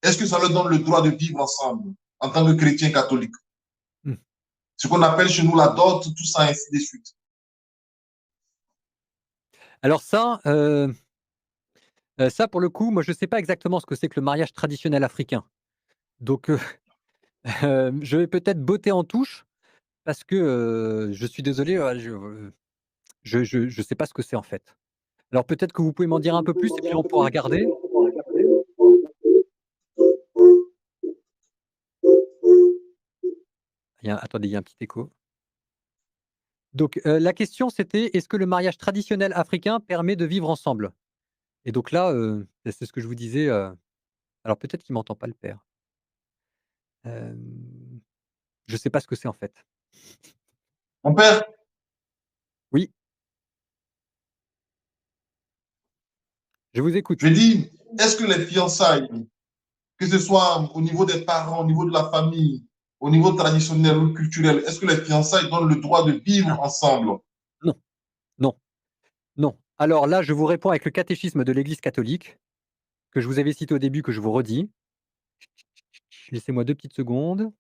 Est-ce que ça leur donne le droit de vivre ensemble en tant que chrétiens catholiques? Hmm. Ce qu'on appelle chez nous la dot, tout ça, ainsi de suite. Alors ça pour le coup, moi je ne sais pas exactement ce que c'est que le mariage traditionnel africain. Donc je vais peut-être botter en touche parce que je suis désolé, je sais pas ce que c'est en fait. Alors peut-être que vous pouvez m'en dire un peu plus et puis on pourra regarder. Attendez, il y a un petit écho. Donc la question c'était: «Est-ce que le mariage traditionnel africain permet de vivre ensemble?» Et donc là, c'est ce que je vous disais, alors peut-être qu'il m'entend pas le père. Hem, je sais pas ce que c'est en fait. Mon père, Oui, je vous je écoute. dis, est-ce que les fiançailles, que ce soit au niveau des parents, au niveau de la famille, au niveau traditionnel ou culturel, est-ce que les fiançailles donnent le droit de vivre Ah, ensemble? non, non, non. Alors là, je vous réponds avec le catéchisme de l'Église catholique, que je vous avais cité au début, que je vous redis. Laissez-moi 2 petites secondes.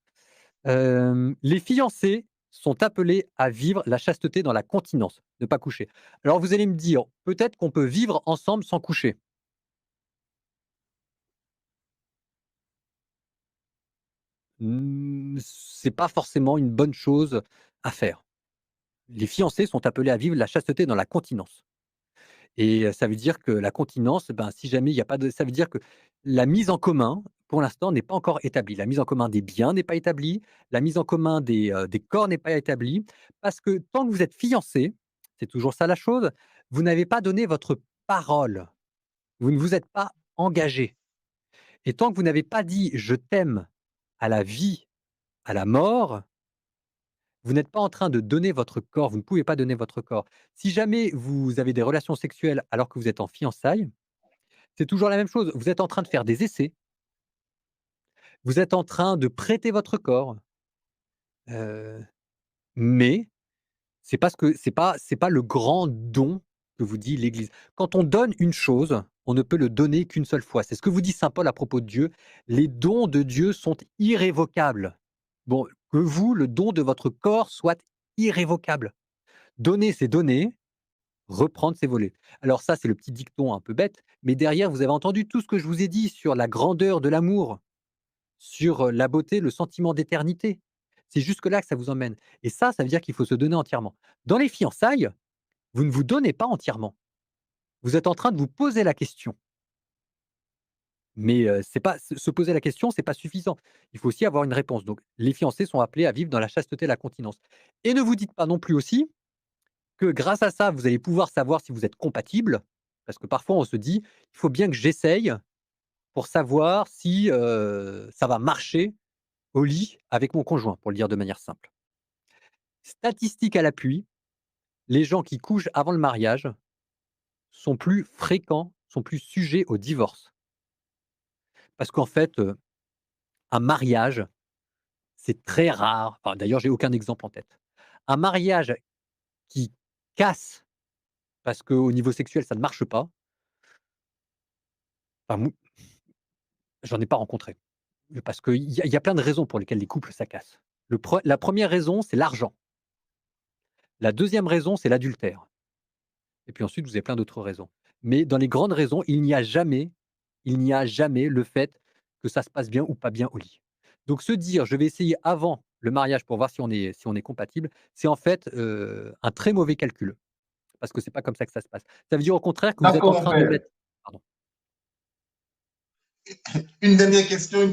Les fiancés sont appelés à vivre la chasteté dans la continence, ne pas coucher. Alors vous allez me dire, peut-être qu'on peut vivre ensemble sans coucher. C'est pas forcément une bonne chose à faire. Les fiancés sont appelés à vivre la chasteté dans la continence. Et ça veut dire que la continence, ben, si jamais il y a pas de ça veut dire que la mise en commun, pour l'instant, n'est pas encore établie. La mise en commun des biens n'est pas établie, la mise en commun des corps n'est pas établie, parce que tant que vous êtes fiancés, c'est toujours ça la chose, vous n'avez pas donné votre parole. Vous ne vous êtes pas engagés et tant que vous n'avez pas dit: «Je t'aime» à la vie, à la mort, vous n'êtes pas en train de donner votre corps, vous ne pouvez pas donner votre corps. Si jamais vous avez des relations sexuelles alors que vous êtes en fiançailles, c'est toujours la même chose. Vous êtes en train de faire des essais, vous êtes en train de prêter votre corps, heu, mais c'est pas le grand don que vous dit l'Église. Quand on donne une chose, on ne peut le donner qu'une seule fois. C'est ce que vous dit saint Paul à propos de Dieu: «Les dons de Dieu sont irrévocables». Bon, que vous, le don de votre corps soit irrévocable. Donner, c'est donner, reprendre, c'est voler. Alors ça, c'est le petit dicton un peu bête, mais derrière, vous avez entendu tout ce que je vous ai dit sur la grandeur de l'amour. Sur, la beauté, le sentiment d'éternité. C'est jusque-là que ça vous emmène et ça veut dire qu'il faut se donner entièrement. Dans les fiançailles, vous ne vous donnez pas entièrement. Vous êtes en train de vous poser la question, mais c'est pas se poser la question, c'est pas suffisant. Il faut aussi avoir une réponse. Donc les fiancés sont appelés à vivre dans la chasteté et la continence et ne vous dites pas non plus aussi que grâce à ça, vous allez pouvoir savoir si vous êtes compatibles, parce que parfois on se dit: «Il faut bien que j'essaye pour savoir si, ça va marcher au lit avec mon conjoint», pour le dire de manière simple. Statistiques à l'appui, les gens qui couchent avant le mariage sont plus fréquents, sont plus sujets au divorce. Parce qu'en fait, un mariage, c'est très rare, enfin d'ailleurs j'ai aucun exemple en tête. Un mariage qui casse parce qu'au niveau sexuel ça ne marche pas, enfin mou j'en ai pas rencontré. Parce qu'il y a plein de raisons pour lesquelles les couples ça casse. La première raison, c'est l'argent. La deuxième raison, c'est l'adultère. Et puis ensuite, vous avez plein d'autres raisons. Mais dans les grandes raisons, il n'y a jamais le fait que ça se passe bien ou pas bien au lit. Donc se dire: «Je vais essayer avant le mariage pour voir si on est compatible, c'est en fait, un très mauvais calcul. Parce que c'est pas comme ça que ça se passe. Ça veut dire au contraire que vous êtes en D'accord, mon train de père. mettre pardon. Une dernière question,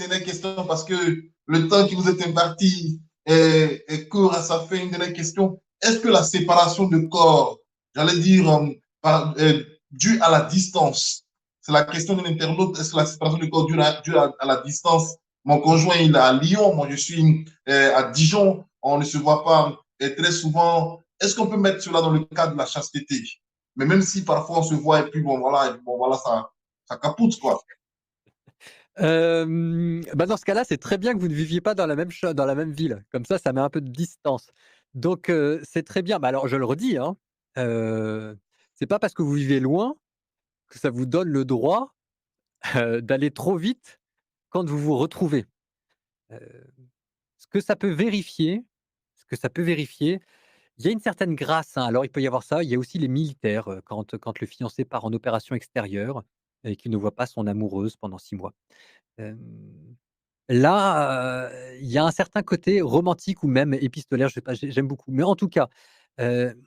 parce que le temps qui vous est imparti est court à sa fin. Une dernière question. Est-ce que la séparation de corps, j'allais dire, due à la distance, c'est la question d'un internaute, est-ce que la séparation de corps due à la distance, mon conjoint il est à Lyon, moi je suis à Dijon, on ne se voit pas très souvent, est-ce qu'on peut mettre cela dans le cadre de la chasteté? Mais même si parfois on se voit et puis bon voilà ça capote quoi. Bah, dans ce cas-là, c'est très bien que vous ne viviez pas dans la même ville. Comme ça met un peu de distance. Donc c'est très bien. Bah, alors je le redis, hein, heu, c'est pas parce que vous vivez loin que ça vous donne le droit, d'aller trop vite quand vous vous retrouvez. Heu, ce que ça peut vérifier ce que ça peut vérifier, il y a une certaine grâce, hein. Alors il peut y avoir ça, il y a aussi les militaires, quand le fiancé part en opération extérieure et qu'il ne voit pas son amoureuse pendant 6 mois. Hem Là, il y a un certain côté romantique ou même épistolaire, je sais pas, j'aime beaucoup. Mais en tout cas, heu,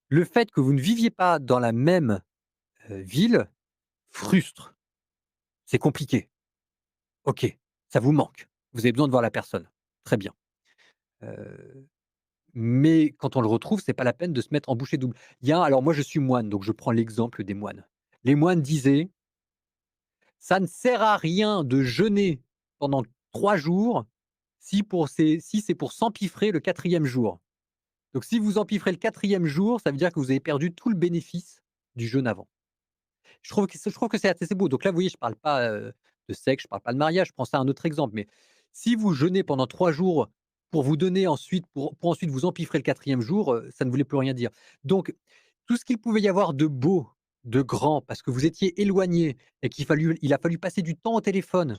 le fait que vous ne viviez pas dans la même, ville frustre. C'est compliqué. OK, ça vous manque. Vous avez besoin de voir la personne. Très bien. Heu, mais quand on le retrouve, c'est pas la peine de se mettre en bouchée double. Alors moi je suis moine, donc je prends l'exemple des moines. Les moines disaient: «Ça ne sert à rien de jeûner pendant 3 jours si c'est pour s'empiffrer le quatrième jour». Donc si vous empiffrez le quatrième jour, ça veut dire que vous avez perdu tout le bénéfice du jeûne avant. Je trouve que c'est assez beau. Donc là, vous voyez, je parle pas, de sexe, je parle pas de mariage, je prends ça un autre exemple, mais si vous jeûnez pendant 3 jours pour vous donner ensuite pour ensuite vous empiffrer le quatrième jour, ça ne voulait plus rien dire. Donc tout ce qu'il pouvait y avoir de beau, de grand, parce que vous étiez éloignés et il a fallu passer du temps au téléphone.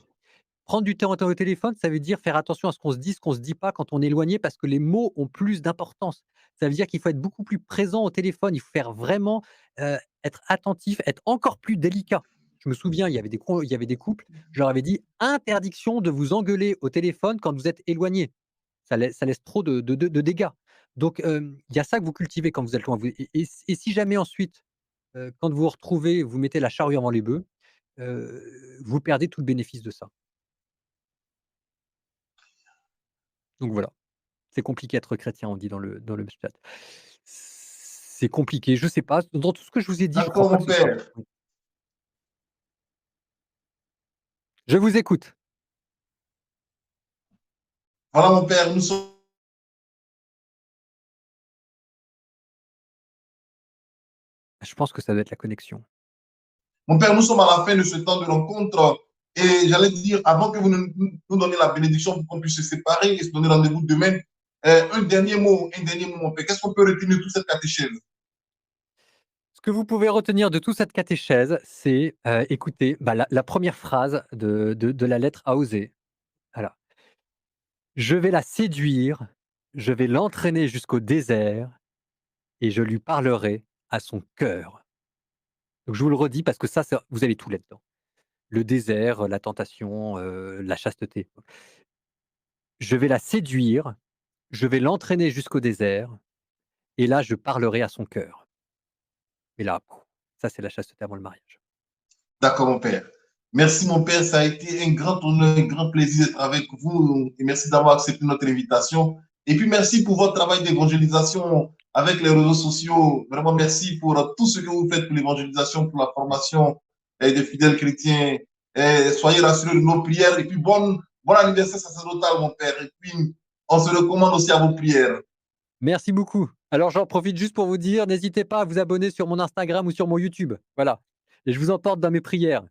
Prendre du temps au téléphone, ça veut dire faire attention à ce qu'on se dit, ce qu'on se dit pas quand on est éloigné parce que les mots ont plus d'importance. Ça veut dire qu'il faut être beaucoup plus présent au téléphone, il faut faire vraiment, être attentif, être encore plus délicat. Je me souviens, il y avait des couples, je leur avais dit: «Interdiction de vous engueuler au téléphone quand vous êtes éloignés. Ça laisse trop de dégâts». Donc il y a ça que vous cultivez quand vous êtes loin. Vous et si jamais ensuite, quand vous vous retrouvez, vous mettez la charrue avant les bœufs, vous perdez tout le bénéfice de ça. Donc voilà. C'est compliqué être chrétien, on dit dans le chat. C'est compliqué, je sais pas, dans tout ce que je vous ai dit, je crois D'accord, pas que mon ce soit père. oui. Je vous écoute. Voilà, mon père, nous sommes, Je pense que ça doit être la connexion. mon père, nous sommes à la fin de ce temps de rencontre. Et j'allais dire, avant que vous nous donniez la bénédiction pour qu'on puisse se séparer et se donner rendez-vous demain, un dernier mot, mon père. Qu'est-ce qu'on peut retenir de toute cette catéchèse? Ce que vous pouvez retenir de toute cette catéchèse, c'est, écoutez, bah, la 1re phrase de la lettre A aux Z. Voilà. «Je vais la séduire, je vais l'entraîner jusqu'au désert et je lui parlerai à son cœur». Donc je vous le redis parce que ça vous avez tout là-dedans. Le désert, la tentation, la chasteté. Je vais la séduire, je vais l'entraîner jusqu'au désert et là, je parlerai à son cœur. Et là, ça, c'est la chasteté avant le mariage. D'accord, mon père. Merci, mon père. Ça a été un grand honneur, un grand plaisir d'être avec vous. Et merci d'avoir accepté notre invitation. Et puis, merci pour votre travail d'évangélisation avec les réseaux sociaux. Vraiment, merci pour tout ce que vous faites pour l'évangélisation, pour la formation des fidèles chrétiens. Et soyez rassurés de nos prières. Et puis, bon anniversaire sacerdotal, mon père. Et puis, on se recommande aussi à vos prières. Merci beaucoup. Alors, j'en profite juste pour vous dire, n'hésitez pas à vous abonner sur mon Instagram ou sur mon YouTube. Voilà. Et je vous emporte dans mes prières.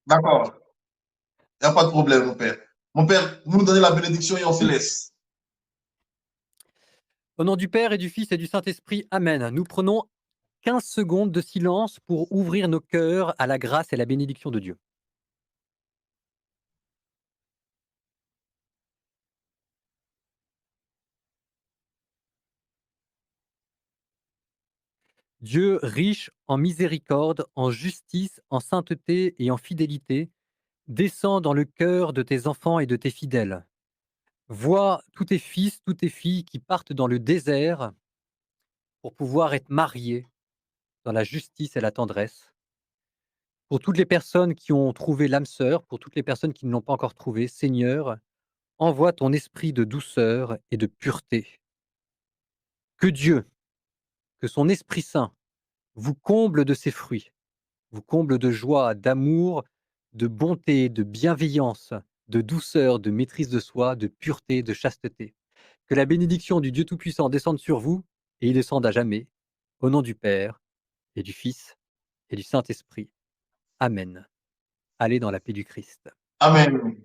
D'accord. Il n'y a pas de problème, mon père. Mon père, vous nous donnez la bénédiction et on se laisse. Au nom du Père et du Fils et du Saint-Esprit, Amen. Nous prenons 15 secondes de silence pour ouvrir nos cœurs à la grâce et la bénédiction de Dieu. Dieu riche en miséricorde, en justice, en sainteté et en fidélité, descend dans le cœur de tes enfants et de tes fidèles. Vois tous tes fils, toutes tes filles qui partent dans le désert pour pouvoir être mariés dans la justice et la tendresse. Pour toutes les personnes qui ont trouvé l'âme sœur, pour toutes les personnes qui ne l'ont pas encore trouvée, Seigneur, envoie ton esprit de douceur et de pureté. Que Dieu, que son Esprit Saint vous comble de ses fruits, vous comble de joie, d'amour, de bonté, de bienveillance, de douceur, de maîtrise de soi, de pureté, de chasteté. Que la bénédiction du Dieu Tout-Puissant descende sur vous et il descende à jamais. Au nom du Père et du Fils et du Saint-Esprit. Amen. Allez dans la paix du Christ. Amen.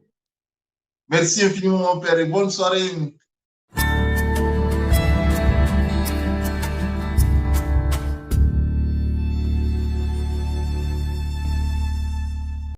Merci infiniment, mon Père, et bonne soirée.